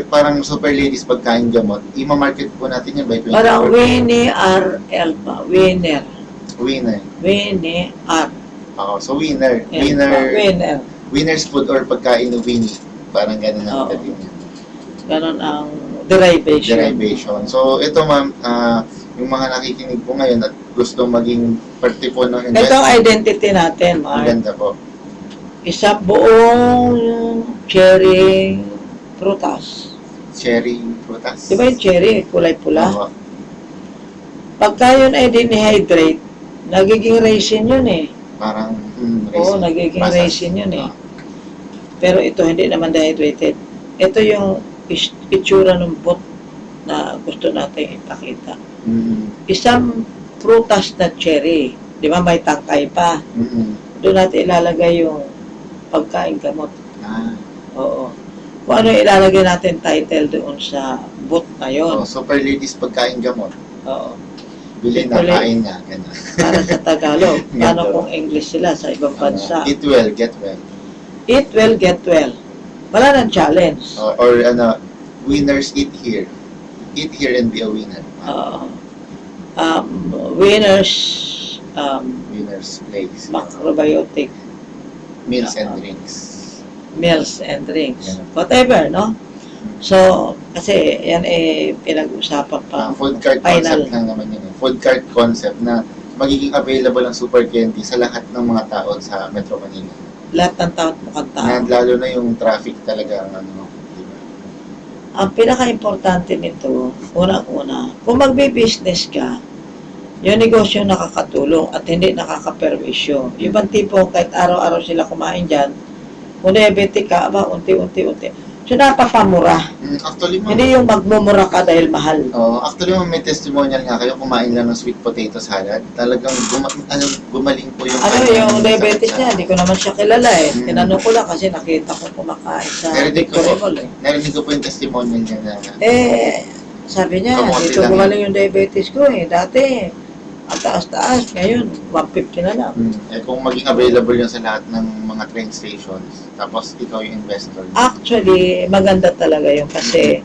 Parang Super Ladies pagkain gamot. Ima-market po natin yan by 24. Parang Winnie R. Elba. Winner. Winner. Winnie R. So winner. Winner. Winner's Food or pagkain ng Winnie. Parang ganun ang Oo. dating niya. Ganon ang derivation. So ito ma'am, yung mga nakikinig po ngayon at gusto maging parte po ng Ito ang identity natin, Ang Mark. ganda po. Isa buong cherry prutas. Cherry prutas. Di ba yung cherry, kulay pula? Oo. Pagka yun ay dinihydrate, nagiging raisin yun eh. Parang Oo, nagiging Pasas. raisin yun eh. Pero ito hindi naman dehydrated. Ito yung itsura ng bot na gusto natin ipakita. Isang prutas na cherry, di ba may tangkay pa. Doon natin ilalagay yung pagkain gamot. Oo. Kung ano ilalagay natin title doon sa bot na yun. Super Ladies pagkain gamot. Oo. Bili na, kain na. Ganun. Para sa Tagalog. Paano Ganun. kung English sila sa ibang bansa? Eat well, get well. Eat well, get well. Wala nang challenge. Or winners eat here. Eat here and be a winner. Winners, Winners place. macrobiotic Meals and drinks. meals and drinks. Ganun. Whatever, no? So, kasi yan eh pinag-usapan pa. Food cart Final. concept lang naman yun. Food cart concept na magiging available ang super candy sa lahat ng mga tao sa Metro Manila. Lahat ng tao mukhang tao. Lalo na yung traffic talaga ang ano, di ba? Ang pinaka-importante nito, unang-una, kung magbe-business ka, yung negosyo nakakatulong at hindi nakakaperwisyo. Yung bang tipo, kahit araw-araw sila kumain dyan, kung diabetic ka, unti-unti. So, napapamura. Actually, ma'am, Hindi yung magmumura ka dahil mahal. actually, ma'am, may testimonial nga kayo, kumain lang ng sweet potato salad. Talagang gumaling po yung Yung diabetes niya, hindi ko naman siya kilala eh. Tinanong ko lang kasi nakita ko kumakain sa Narinig ko Victory po. Mall eh. Narinig ko po yung testimonial niya na Sabi niya, Kamote dito lang gumaling yung diabetes ko eh. Dati, ang taas-taas. Ngayon, 150 na lang. kung maging available yun sa lahat ng mga train stations, tapos ikaw yung investor. Actually, maganda talaga yun kasi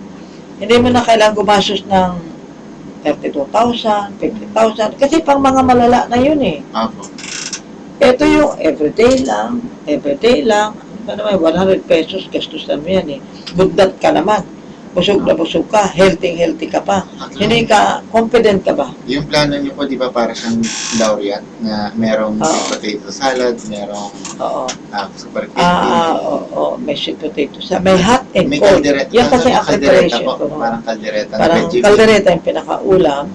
hindi mo na kailangan gumastos ng 32,000, 50,000. Kasi pang mga malala na yun eh. Apo. Ito yung everyday lang. Ano naman, 100 pesos, gastos mo yan eh. Buddat ka naman. Busog na busog ka, healthy ka pa. Hindi ka, confident ka ba? Yung plano niyo po, di ba, para siyang laureate na merong sweet potato salad, merong Oo. super candy. May sweet potato sa may hot and May cold. kaldereta. Yan kasi ang Kaldereta preparation po, ko. No? parang kaldereta. na Parang veggie kaldereta yung pinakaulam,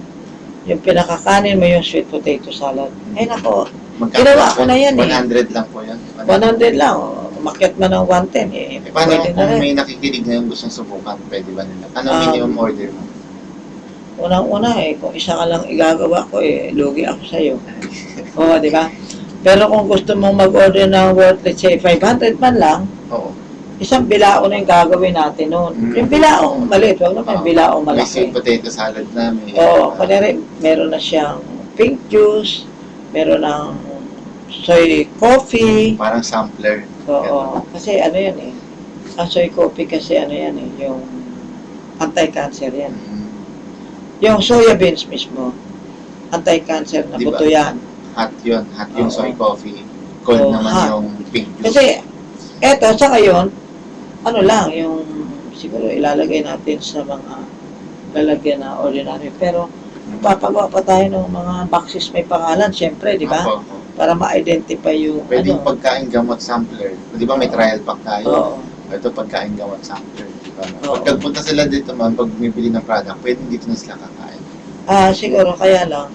yung pinakakanin mo yung sweet potato salad. Ay nako, Magkano ginawa po? ko na yan eh. 100 lang po yan. 100 lang. Umakyat man ng 110 eh. Paano Pwede na kung rin. may nakikinig ngayon gustong subukan, pwede ba nila? Ano minimum order mo? Unang-una eh, kung isa ka lang igagawa ko eh, lugi ako sa'yo. Oo, di ba? Pero kung gusto mong mag-order ng worth, let's say, 500 man lang, Oo. isang bilao na yung gagawin natin noon. Yung bilaong maliit, wag naman yung bilaong May malaki. sweet potato salad na. May, Oo, kunyari, meron na siyang pink juice, meron ng soy coffee. Parang sampler. Oo, kasi ano yan eh. Ang soy coffee kasi ano yan eh, yung anti-cancer yan. Yung soya beans mismo, anti-cancer na Diba? buto yan. Hot yun. Hot yung Oo. soy coffee. Cold Oo, naman hot. yung pink juice. Kasi, eto, sa ngayon, ano lang, yung siguro ilalagay natin sa mga lalagyan na ordinary. Pero, papagawa pa tayo ng mga boxes may pangalan, syempre, di ba? Opo. Para ma-identify yung Pwedeng ano. pagkain gamot sampler. Di ba may trial pack tayo? Oo. Ito pagkain gamot sampler. Di ba? Oo. Pag nagpunta sila dito man, pag bumibili ng product, pwedeng dito na sila kakain. Siguro, kaya lang.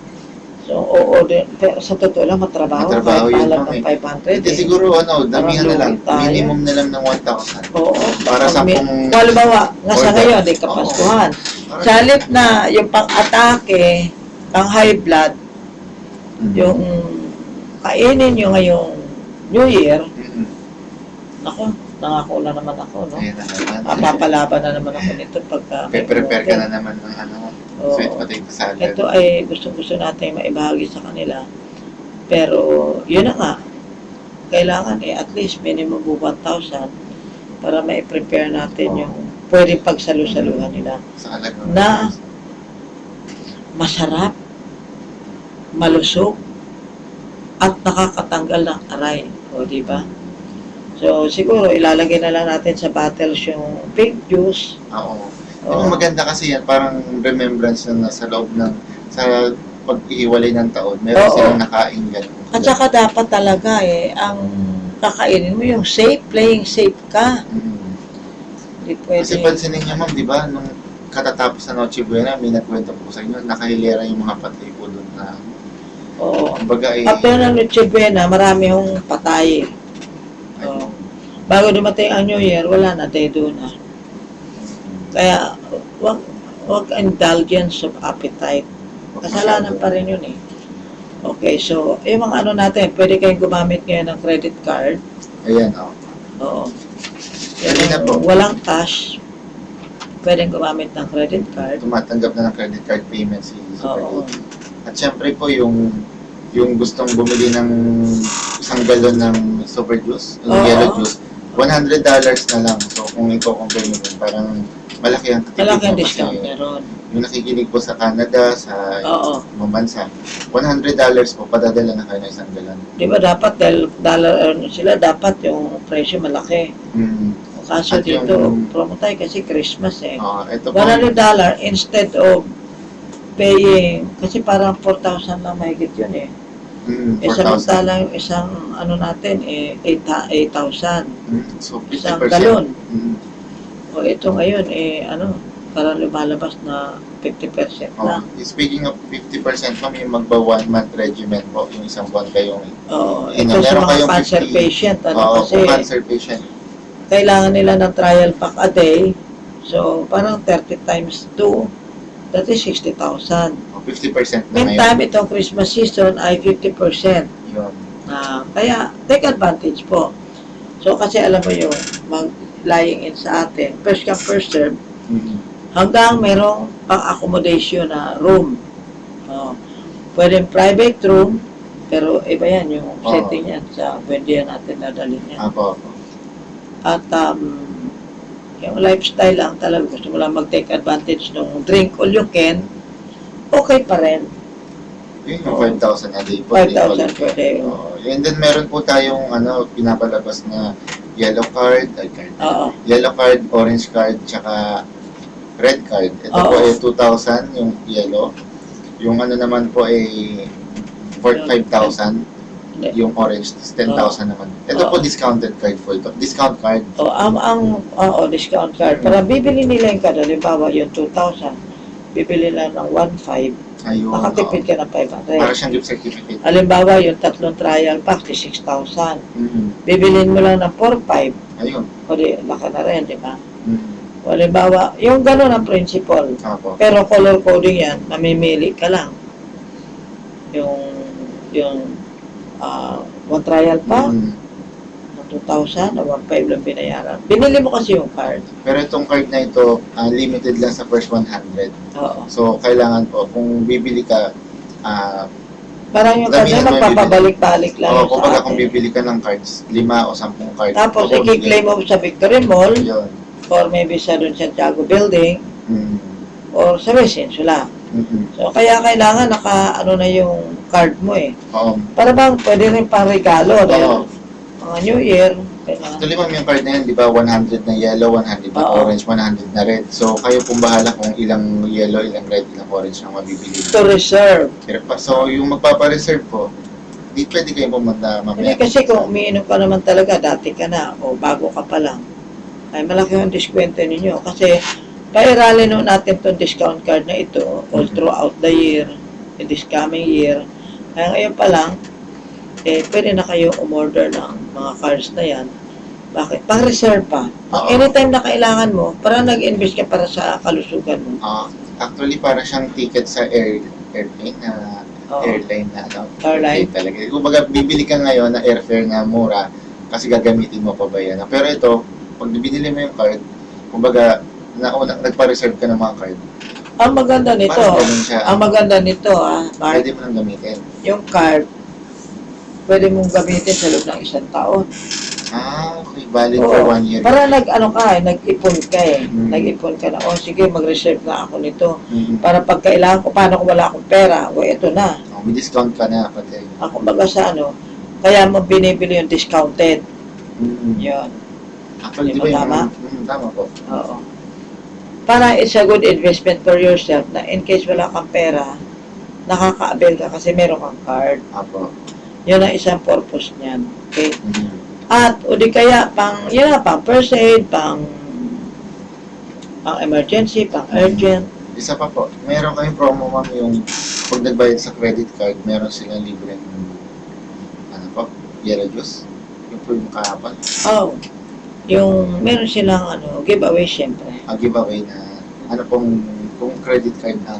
So, order, pero sa totoo lang, matrabaho. Matrabaho kahit yun, pahalag ma'am, ng eh. 500. Hindi siguro, damihan na lang. lugi tayo. Minimum na lang ng 1,000. Oo. Para sa kung Halimbawa, nga sa order. ngayon, di kapaskuhan. Para- Sa halip na yung pang-atake, pang-high blood, yung kainin nyo ngayong New Year, ako, nangako na naman ako, no? Ayan na naman. Papalaban na naman ako nito pagka... Prepare ka na naman ng Oo. sweet potato salad. Ito ay gusto natin maibahagi sa kanila. Pero, yun na nga. Kailangan at least minimum 1,000 para ma-prepare natin yung pwedeng pagsalu-saluhan nila. Sa halagang Na masarap, malusog, at nakakatanggal ng aray. O, di ba? So, siguro, ilalagay na lang natin sa bottles yung pink juice. Oo. Oo. Yung maganda kasi yan, parang remembrance na nasa loob ng, sa pag-iwalay ng taon, meron Oo. silang nakain ganun. At saka dapat talaga ang kakainin mo yung safe, playing safe ka. Hindi pwede. Kasi pansinin niyo ma'am, di ba, nung katatapos sa Noche Buena, may nagkwento po sa inyo, nakahilera yung mga patay po doon na, Oo. kumbaga After ng Noche Buena, marami hong patay. Oo. Bago dumating ang New Year, wala na, dedo na. Kaya, wag indulgence of appetite. Kasalanan pa rin yun eh. Okay, so, yung mga ano natin, pwede kayong gumamit ngayon ng credit card. Ayan, Oo. Pwede na po. Walang cash, pwedeng gumamit ng credit card. tumatanggap na ng credit card payment si Super Oo. Lady. At syempre po, yung gustong bumili ng isang galon ng super juice, yung Oo. yellow juice, $100 na lang. So, kung i-compare nyo yun, parang malaki ang tipid Malaking mo discount kasi meron. yung nakikinig po sa Canada, sa Oo. ibang bansa, $100 po, padadala na kayo ng isang galon. Di ba dapat, dahil dollar sila, dapat yung presyo malaki. Kaso At dito, yung- promo tayo kasi Christmas eh. Ito po, $100 instead of paying, kasi parang 4,000 lang mahigit yun eh. 4,000. Samantala yung isang ano natin eh, 8,000. So, Isang 50%. galon. Mm. O ito ngayon eh, ano, parang lumalabas na 50% lang. Speaking of 50%, ma'am, yung magba 1 month regimen po, yung isang buwan kayong Oo, Ino, ito sa meron mga kayong cancer 50. patient, ano, kasi kung cancer patient. kailangan nila ng trial pack a day. So, parang 30 times 2, that is 60,000. 50% na ngayon. Meantime, itong Christmas season ay 50%. Yun. Kaya, take advantage po. So, kasi alam mo yung mag-lying in sa atin, first come, first serve, hanggang merong pang-accommodation na room. Pwede private room, pero iba yan yung setting yan sa pwede natin nadalhin yan. Apo. At yung lifestyle lang talaga, gusto mo lang mag-take advantage ng drink all you can, okay pa rin. Yun yung 5,000 a day po. 5,000 per day. And then meron po tayong pinapalabas na yellow card, Oo. yellow card, orange card, tsaka red card. Ito po Oo. ay 2,000 yung yellow. Yung naman po ay 45,000. Hindi. Yung orange, 10,000 naman. Ito po discounted card po ito. Discount card. Discount card. Para bibili nila yung kada, halimbawa yung 2,000, bibili nila ng 1,500, Ayun. makatipid ka ng Para 500. siyang gift certificate. Halimbawa yung 3 trial pack, 6,000. Mm. Bibilin mo lang ng 4,500, Ayun. o di, laka na rin, di ba? Mm. O halimbawa, yung gano'n ang principle. Apo. Pero color coding yan, mamimili ka lang. Yung one trial pack, Mm. 2,000 o 1,500 lang binayaran. Binili mo kasi yung card. Pero itong card na ito, limited lang sa first 100. Oo. So, kailangan po, kung bibili ka, Parang yung Damihan kanya mo yung magpapabalik-balik lang Oo, yun kumbaga sa kung atin. bibili ka ng cards, 5 o 10 cards. Tapos, Oo, i-claim mo sa Victory Mall, Yun. or maybe sa Don Santiago Building, Mm. or sa West Insula. Mm-mm. So, kaya kailangan ano na yung card mo eh. Oo. Para bang pwede rin pang regalo dahil Oo. mga New Year, kailangan. Actually, ma'am, yung card na yan, di ba, 100 na yellow, 100 na Oo. orange, 100 na red. So, kayo pong bahala kung ilang yellow, ilang red, ilang orange ang mabibili. To reserve. Pero pa, so, yung magpapareserve po, di pwede kayo pumunta Hindi mamaya. kasi kung umiinom ka naman talaga, dati ka na, o bago ka pa lang, ay malaki ang diskwento ninyo. Kasi, pairali nun natin itong discount card na ito all throughout the year, this coming year. Kaya ngayon pa lang, pwede na kayo umorder ng mga cards na yan. Bakit? Pang-reserve pa. Oo. Anytime na kailangan mo, para nag-invest ka para sa kalusugan mo. Actually, para siyang ticket sa airplane na Oo. airline na ano. Airline. Talaga. Kumbaga, bibili ka ngayon na airfare na mura kasi gagamitin mo pa ba yan. Pero ito, pag binili mo yung card, kumbaga, nagpa-reserve ka ng mga card. Ang maganda nito, Parang ganun siya. ang maganda nito, Mark, Pwede mo nang gamitin. yung card, pwede mong gamitin sa loob ng 1 taon. Okay. Valid Oo. for 1 year. Para nag-ipon ka eh. Mm. Nag-ipon ka na, sige, mag-reserve na ako nito. Mm. Para pag kailangan ko, paano kung wala akong pera, ito na. May discount ka na pati. Ako baga sa kaya mo binibili yung discounted. Yun. Actually, Di di ba ba tama? tama po. Oo. Para it's a good investment for yourself na in case wala kang pera, nakaka-avail ka kasi meron kang card. Apo. Yun ang isang purpose niyan. Okay? Mm. At, o di kaya, pang first aid, pang emergency, pang urgent. Isa pa po, meron kayong promo ma'am yung pag nagbayad sa credit card, meron silang libreng yellow juice. Yung po yung kahapon. Oh, yung meron silang giveaway syempre. Ang giveaway na kung credit card na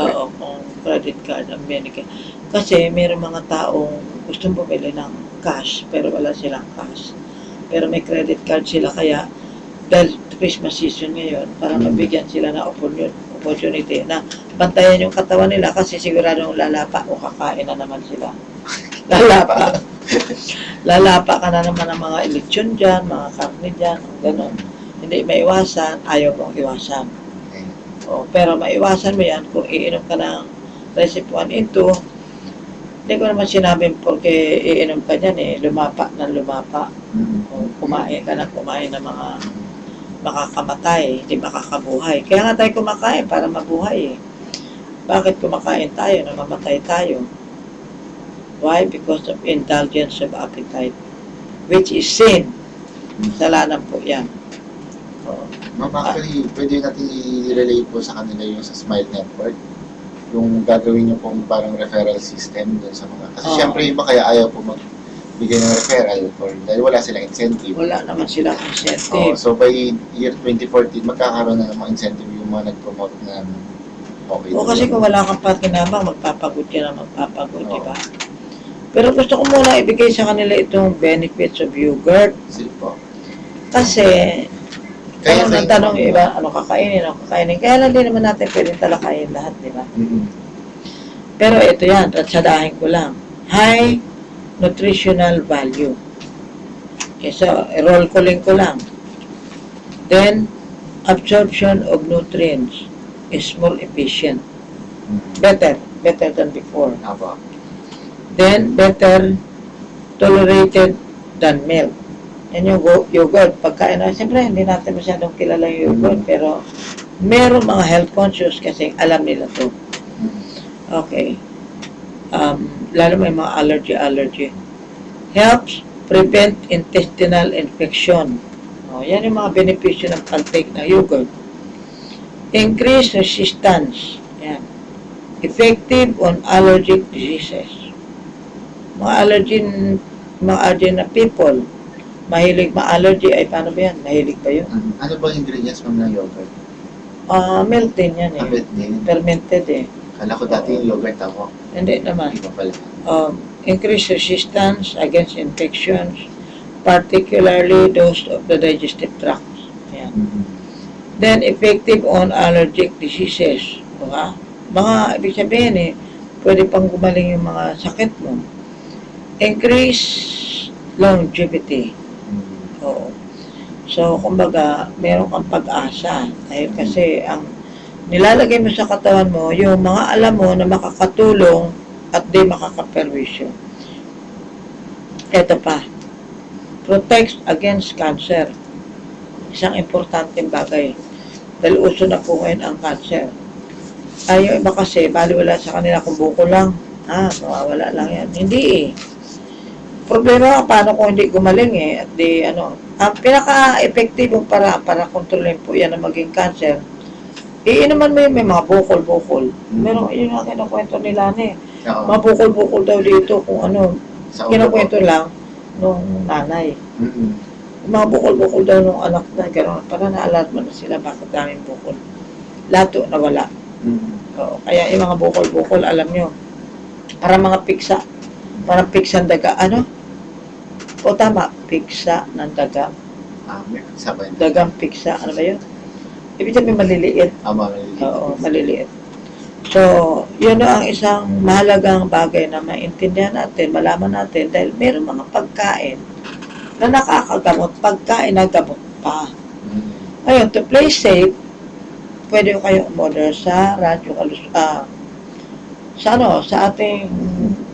Oo, kung credit card ang binigay. Kasi meron mga taong gustong bumili ng cash pero wala silang cash. Pero may credit card sila kaya dahil Christmas season ngayon, para mabigyan sila ng opportunity na bantayan yung katawan nila kasi siguradong lalapa o kakain na naman sila. Lalapa. Lalapa ka na naman ng mga eleksyon dyan, mga karne dyan, gano'n. Hindi maiwasan, ayaw kong iwasan. Pero maiwasan mo yan kung iinom ka ng Recipe 1 in 2. Hindi ko naman sinabing porque iinom ka dyan lumapa ng lumapa. Kung kumain ka ng kumain ng mga makakamatay, hindi makakabuhay. Kaya nga tayo kumakain para mabuhay Bakit kumakain tayo, namamatay tayo? Why? Because of indulgence of appetite, which is sin. Kasalanan po yan. Ma'am, actually, pwede natin i-relate po sa kanila yung sa Smile Network. Yung gagawin nyo pong parang referral system dun sa mga... Kasi syempre iba kaya ayaw po magbigay ng referral dahil wala silang incentive. Wala naman silang incentive. So by year 2014, magkakaroon na ng mga incentive yung mga nag-promote na okay. Kasi kung wala kang pakinabang, magpapagod ka na magpapagod, di ba? Pero gusto ko muna ibigay sa kanila itong benefits of yogurt. Sige po. Kasi, kaya tanong yung iba, kakainin. Kaya lang din naman natin pwedeng talakayin lahat, di ba? Pero ito yan, tatsadahin ko lang. High nutritional value. So, roll calling ko lang. Then, absorption of nutrients is more efficient. Better than before. Apo. Then, better tolerated than milk. Yan yung yogurt. Pagkain na, siyempre, hindi natin masyadong kilala yung yogurt, pero meron mga health conscious kasi alam nila to. Okay. Lalo may mga allergy. Helps prevent intestinal infection. Yan yung mga benepisyo ng pag-take ng yogurt. Increase resistance. Yan. Effective on allergic diseases. Mga allergy na people, mahilig ma-allergy, ay paano ba yan? Mahilig ba yun? Ano ba ingredients ma'am ng yogurt? Milk din yan Milk din. Fermented Kala ko dati yung yogurt ako. Hindi naman. Iba pala. Increase resistance against infections, particularly those of the digestive tract. Yan. Then, effective on allergic diseases. Diba? Mga, ibig sabihin pwede pang gumaling yung mga sakit mo. Increase longevity. Oo. So, kumbaga, meron kang pag-asa. Dahil kasi, ang nilalagay mo sa katawan mo, yung mga alam mo na makakatulong at di makakaperwisyo. Ito pa, protects against cancer. Isang importanteng bagay. Dahil uso na po ngayon ang cancer. Ay, yung iba kasi, baliwala sa kanila kung buko lang. Mawawala lang yan. Hindi eh. Problema paano kung hindi gumaling eh. At di, ang pinaka-effectivong para kontrolin po yan na maging cancer, iinuman mo yun, may mga bukol-bukol. Meron, yun ang kinukwento nila eh. Oo. Mga bukol-bukol daw dito kung Sa ulo po. kinukwento lang nung nanay. Yung mga bukol-bukol daw nung anak na gano'n, para na-alarma na sila bakit daming bukol. Lato nawala. Oo, kaya yung mga bukol-bukol, alam nyo, para mga piksa. Parang piksa ng daga. O tama, piksa ng daga. Sabay. Dagang piksa. Ano ba yun? Ibig sabihin maliliit. Maliliit. Oo, maliliit. So, yun na ang isang mahalagang bagay na maintindihan natin, malaman natin, dahil meron mga pagkain na nakakagamot, pagkain na gamot pa. Ngayon, to play safe, pwede kayo umorder sa Radyo sa ating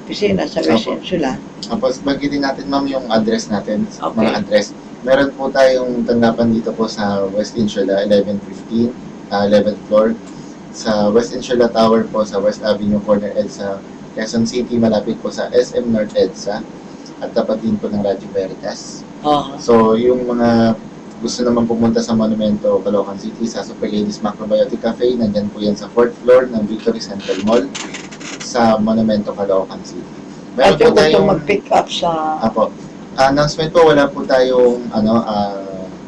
opisina sa West Insula. Tapos, banggitin natin, ma'am, yung address natin. Okay. Mga address. Meron po tayong tanggapan dito po sa West Insula, 1115, 11th floor. Sa West Insula Tower po, sa West Avenue Corner EDSA, Quezon City, malapit po sa SM North EDSA. At tapat din po ng Radyo Veritas. So, yung mga gusto naman pumunta sa Monumento, Caloocan City, sa Super Ladies Macrobiotic Cafe, nandyan po yan sa 4th floor ng Victory Central Mall sa Monumento, Caloocan City. At yung gusto mag-pick up sa... Apo. Announcement po, wala po tayong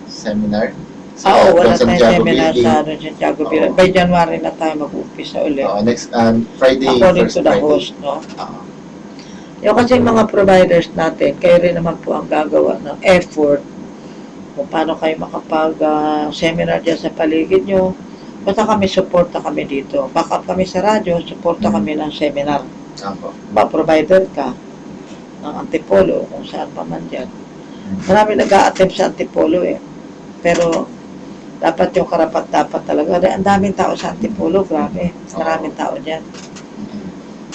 seminar. wala tayong Santiago seminar Building. sa Santiago Building. By January na tayo mag-umpisa ulit. Next Friday, According first to the Friday. host, no? Yung kasi mga providers natin, kayo rin naman po ang gagawa ng effort kung paano kayo makapag-seminar dyan sa paligid nyo. Basta kami, suporta kami dito. Back up kami sa radyo, suporta kami ng seminar. Apo. Provider ka ng Antipolo, kung saan pa man dyan. Marami nag-a-attempt sa Antipolo eh. Pero, dapat yung karapat-dapat talaga. Ang daming tao sa Antipolo, grabe. Maraming tao dyan.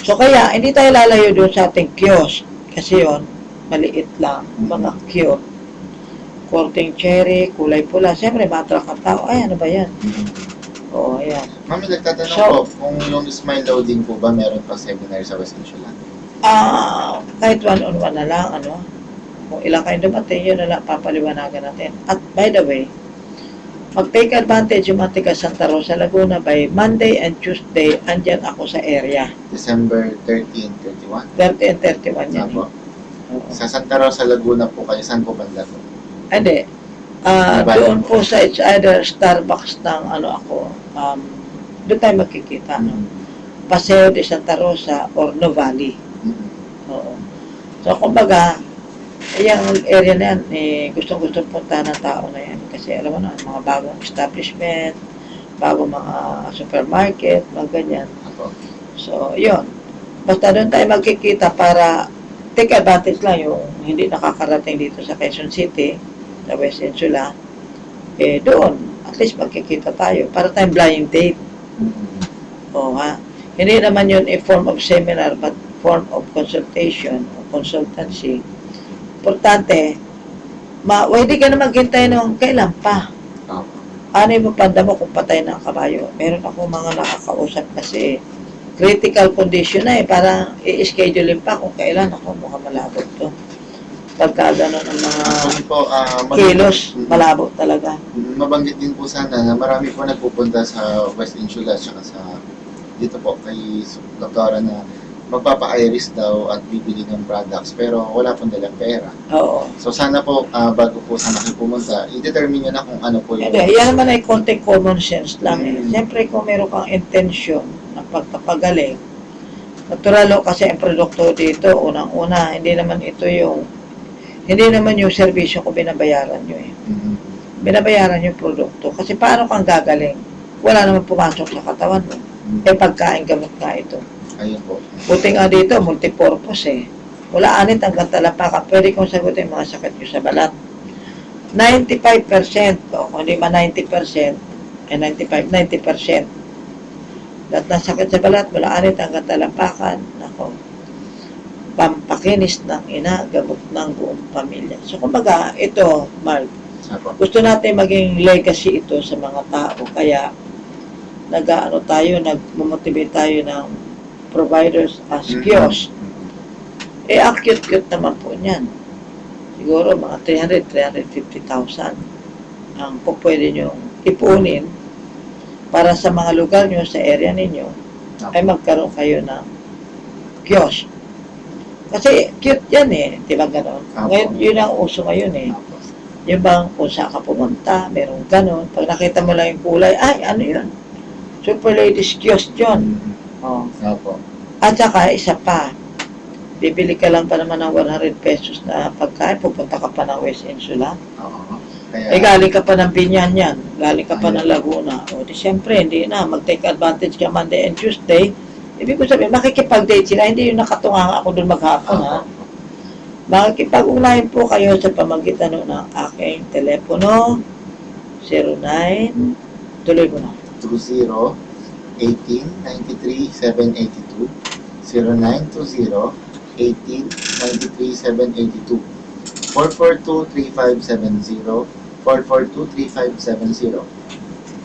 So kaya, hindi tayo lalayo doon sa ating kiosk. Kasi yon maliit lang. Mga cute. Korting cherry, kulay pula. Siyempre, matrak ang tao. Ay, ano ba yan? Oo, ayan. Ma'am, nagtatanong So, po, kung yung smile loading po ba meron pa seminar sa West Insula? kahit one-on-one na lang, kung ilang kayo dumating, yun na lang, papaliwanagan natin. At by the way, mag-take advantage yung mga taga Santa Rosa, Laguna by Monday and Tuesday, andyan ako sa area. December 30 and 31? 30 and 31 yan. Apo. Oo. Sa Santa Rosa, Laguna po kayo. Saan po banda po? Hindi. Doon po sa it's either Starbucks ng doon tayo magkikita. Paseo de Santa Rosa or Novali. Oo. So, kumbaga, yung area na yan, gustong-gusto puntahan ng tao na yan. Kasi alam mo na, mga bagong establishment, bagong mga supermarket, mga ganyan. Apo. So, yun. Basta doon tayo magkikita para take advantage lang yung hindi nakakarating dito sa Quezon City, sa West Insula. Doon, at least magkikita tayo para tayong blind date. Oo ha. Hindi naman yun a form of seminar, but form of consultation o consultancy. Importante, pwede ka na maghintay nung kailan pa. Ano yung panda mo kung patay na ang kabayo? Meron ako mga nakakausap kasi critical condition na parang i-schedulein pa kung kailan. Ako, mukhang malabo to. Pagka gano'n ang mga kilos, malabo talaga. Mabanggit din po sana na marami po nagpupunta sa West Insula at sa dito po kay doktora na magpapa-iris daw at bibili ng products pero wala pong dalang pera. Oo. So sana po bago po sana kayo pumunta, i-determine nyo na kung ano po yung... Hindi, yan naman ay konting common sense lang Siyempre kung meron kang intention ng pagpapagaling, natural kasi ang produkto dito, unang-una, hindi naman yung serbisyo ko binabayaran nyo Binabayaran yung produkto. Kasi paano kang gagaling? Wala naman pumasok sa katawan mo. Pagkain gamot nga ito. Ayun po. Buti nga dito, multipurpose eh. Mula anit hanggang talampakan, pwede kong sagutin mga sakit nyo sa balat. 95% o kung di ba 90%, ay 95, 90%. Lahat ng sakit sa balat, mula anit hanggang talampakan, nako, pampakinis ng ina, gamot ng buong pamilya. So, kumbaga, ito, Mark, Apo. gusto natin maging legacy ito sa mga tao. Kaya, nag-ano tayo, nag-motivate tayo ng providers as kiosk. Eh, ang cute-cute naman po niyan. Siguro, mga 300,000, 350,000 ang po pwede nyo ipunin para sa mga lugar nyo, sa area ninyo, ay magkaroon kayo ng kiosk. Kasi cute yan eh, di ba gano'n? Apo. Ngayon, yun ang uso ngayon eh. Apo. Yung bang kung saan ka pumunta, merong gano'n. Pag nakita mo lang yung kulay, ay, ano yun? Super Ladies Kiosk yun. Oh. Apo. At saka, isa pa, bibili ka lang pa naman ng 100 pesos na pagkain, pupunta ka pa ng West Insula. Oo. Kaya, Eh, galing ka pa ng Binyan yan, galing ka pa ng Laguna. O, di siyempre, hindi na, mag-take advantage ka Monday and Tuesday. Ibig ko sabihin, makikipag-date sila, hindi yung nakatunganga ako doon maghapon, ha? Makikipag-ugnayan po kayo sa pamagitan ng aking telepono, 09, tuloy mo na. 20-18-93-782 0920-18-93-782 442-3570 442-3570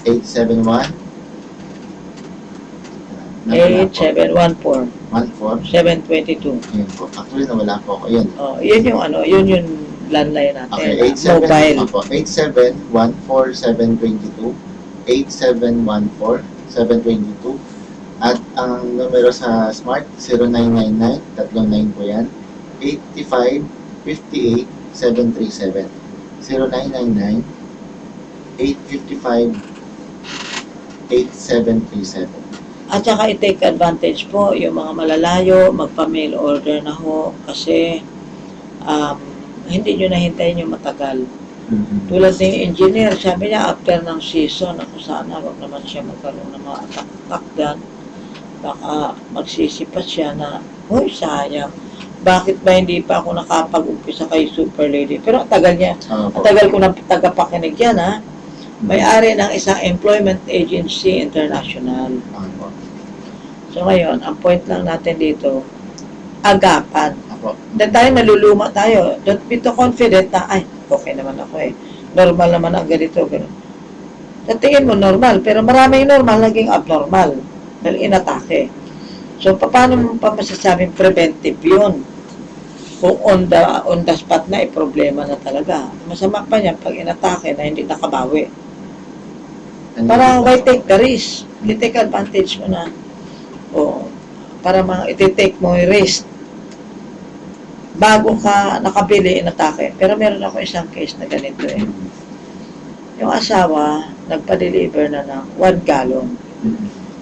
871 8714 14 722. Yun po. Actually, nawala po ako. Yun. Oh, yun yung ano, yun yung landline natin. Okay, 87 po. 87-14722 8714-722 at ang numero sa Smart 0999 39 po yan 85-58-737 0999 855-8737. At saka i-take advantage po yung mga malalayo, magpa-mail order na ho kasi hindi nyo nahintayin yung matagal. Tulad ng engineer, sabi niya after ng season, ako sana wag naman siya magkaroon ng mga atak-atak dyan. Baka magsisipat siya na, huy, sayang. Bakit ba hindi pa ako nakapag-umpisa kay Super Lady? Pero ang tagal niya, ang tagal ko ng tagapakinig yan, ha? May-ari ng isang employment agency international. So ngayon, ang point lang natin dito, agapan. Dahil tayo naluluma tayo. Don't be too confident na, ay, okay naman ako eh. Normal naman ang ganito. Ganun. Sa tingin mo normal, pero maraming normal naging abnormal. Dahil inatake. So, paano mo pa masasabing preventive yun? Kung on the spot na, problema na talaga. Masama pa niya pag inatake na hindi nakabawi. Parang why take the risk? I-take advantage mo na. O, para iti-take mo yung risk. Bago ka nakabili, inatake. Pero meron ako isang case na ganito eh. Yung asawa, nagpa-deliver na ng 1 gallon.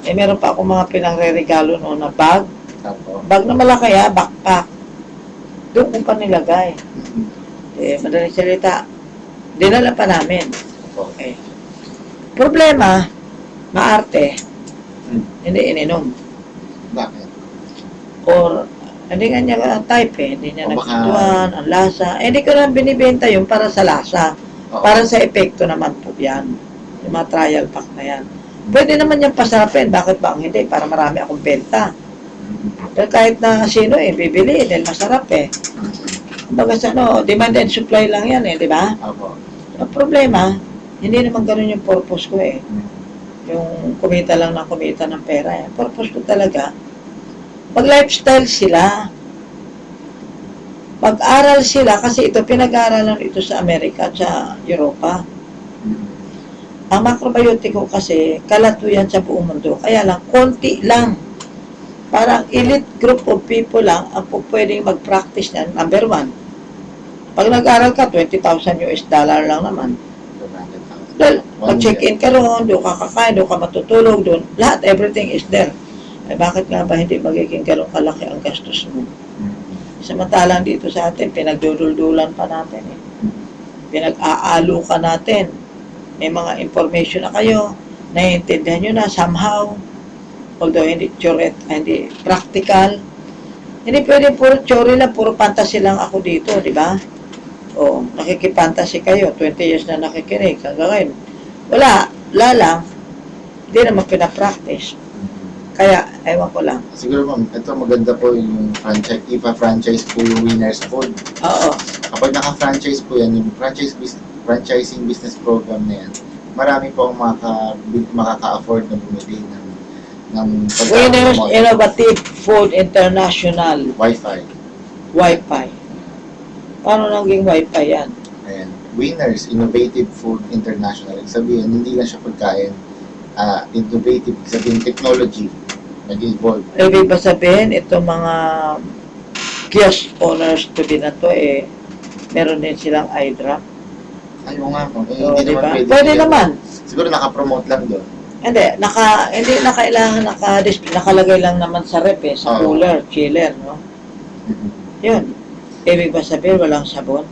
Eh, meron pa ako mga pinangre-regalo noon na bag. Bag na malaki ha, backpack. Doon ko pa nilagay. Eh, madaling salita, dinala pa namin. Okay. Problema, maarte, hindi ininom. Bakit? Or, hindi nga niya type eh, hindi niya nagustuhan, ang lasa. Eh, hindi ko lang binibenta yun para sa lasa. Para sa epekto naman po yan. Yung mga trial pack na yan. Pwede naman yung pasarapin. Bakit ba? Hindi, para marami akong benta. Pero kahit na sino eh, bibili dahil masarap eh. Kumbaga sa demand and supply lang yan eh, di ba? Ang problema, hindi naman ganun yung purpose ko eh. Yung kumita lang ng kumita ng pera eh. Purpose ko talaga, mag-lifestyle sila. Mag-aral sila kasi ito, pinag-aaralan ito sa Amerika at sa Europa. Ang macrobiotiko kasi, kalatuyan sa buong mundo. Kaya lang, konti lang. Parang elite group of people lang ang pwedeng mag-practice na, number 1. Pag nag-aral ka, $20,000 lang naman. Dahil, mag-check-in ka roon, doon ka kakain, doon ka matutulog, doon, lahat, everything is there. Eh, bakit nga ba hindi magiging ganun kalaki ang gastos mo? Samantalang dito sa atin, pinagduduldulan pa natin eh. Pinag-aalo ka natin. May mga information na kayo, naiintindihan nyo na somehow. although hindi hindi practical. Hindi pwede puro theory lang, puro fantasy lang ako dito, di ba? O, nakikipantasi kayo, 20 years na nakikinig, hanggang ngayon. Wala lang, hindi naman pinapractice. Kaya, ewan ko lang. Siguro ma'am, ito maganda po yung franchise, ipa-franchise po yung Winners Food. Oo. Kapag naka-franchise po yan, yung franchising business program na yan, marami po ang makaka-afford na bumili ng Winners Innovative Food International Wi-Fi. Wi-Fi. Paano naging Wi-Fi yan? Ayan. Winners Innovative Food International. Ibig sabihin, hindi lang siya pagkain, innovative, ibig sabihin technology, nag-evolve. Ibig ba sabihin, itong mga kiosk owners to be na to, meron din silang iDrop. Ayaw nga po. So, Hindi naman diba? pwede. Pwede sila. naman. Siguro naka-promote lang doon. Hindi na kailangan nakalagay lang naman sa rep sa Oo. cooler, chiller, no? Yun. Ibig ba sabihin, walang sabon?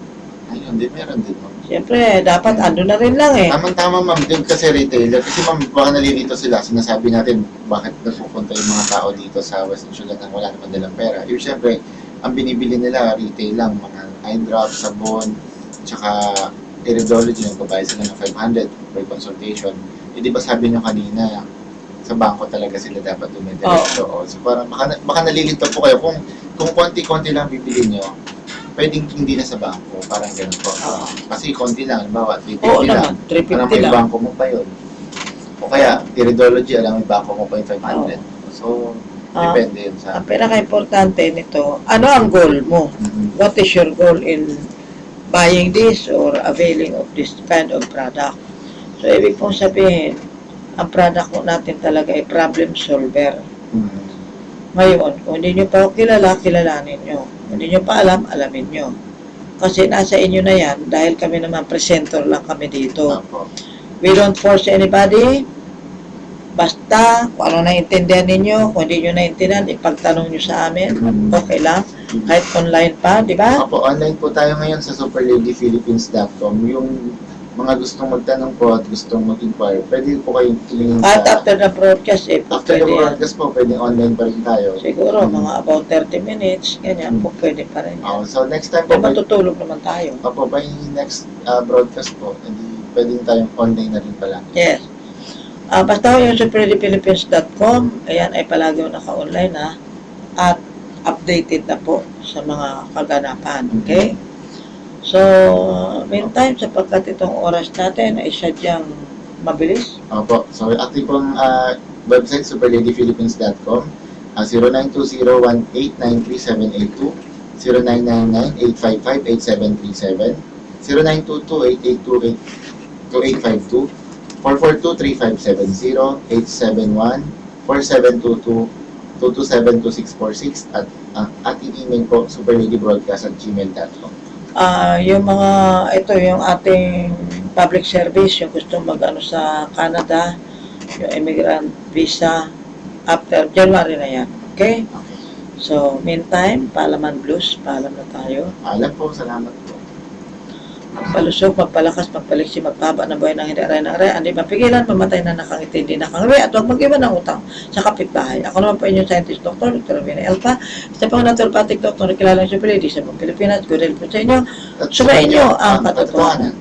Ayun, di meron din ma'am. Siyempre, dapat ando na rin lang Tama-tama ma'am, din kasi retailer. Kasi ma'am, baka nalilito sila. Sinasabi natin, bakit nagpupunta yung mga tao dito sa Western Sugar nang wala naman nilang pera. Yung siyempre, ang binibili nila, retail lang, mga eye drop, sabon, tsaka iridology, nagbabayad sila ng 500 per consultation. Eh, di ba sabi nyo kanina, sa bangko talaga sila dapat dumidiretso. So parang baka nalilito po kayo. Kung konti-konti lang bibili nyo, pwedeng hindi na sa bangko. Parang ganun po. Oo. Kasi konti lang, halimbawa, 350 Oo lang. naman, 350 Parang may lang. bangko mo pa yun. O kaya, iridology, alam may bangko mo pa yung 500. So, depende yun sa... Ang pinaka-importante nito, ano ang goal mo? Mhm. What is your goal in buying this or availing of this kind of product? So, ibig pong sabihin, ang product mo natin talaga ay problem solver. Mhm. Ngayon, kung hindi nyo pa kilala, kilalanin nyo. Kung hindi nyo pa alam, alamin nyo. Kasi nasa inyo na yan, dahil kami naman presenter lang kami dito. Opo. We don't force anybody. Basta, kung ano naintindihan ninyo, kung hindi nyo naintindihan, ipagtanong nyo sa amin. Okay lang. Kahit online pa, di ba? Opo, online po tayo ngayon sa superladyphilippines.com. Yung mga gustong magtanong po at gustong mag-inquire, pwede po kayong tumingin At sa... after the broadcast, After the pwede yan. broadcast po, pwede online pa rin tayo. Siguro, mga about 30 minutes, ganyan po, pwede pa rin yan. So next time po, Kaya matutulog naman tayo. Opo, by next broadcast po, hindi pwedeng tayong online na rin pala. Yes. Basta ko yung superladyphilippines.com, ayan ay palagi yung naka-online na at updated na po sa mga kaganapan. Okay? So, meantime, sapagkat itong oras natin ay sadyang mabilis. Opo, so ating pong website, superladyphilippines.com, 0920-1893782, 0999-855-8737, 0922-882-2852, 442-357-0871-4722-2272646 at ating email po, superladybroadcast@gmail.com. Yung mga, ito yung ating public service, yung gusto mag-ano sa Canada, yung immigrant visa, after January na yan. Okay? So, meantime, Palaman Blues, paalam na tayo. Alam po, salamat po. Magpalusog, magpalakas, magpaliksi, magpaba ng buhay ng hindi aray ng aray, hindi mapigilan, mamatay na nakangiti, hindi nakangari, at huwag mag-iwan ng utang sa kapitbahay. Ako naman po inyong scientist doctor, Dr. Vina Elpa, isa pang naturopathic doctor na kilalang sa Pilipinas, sa mga Pilipinas, good health po sa inyo. At Sumayin nyo ang katotohanan.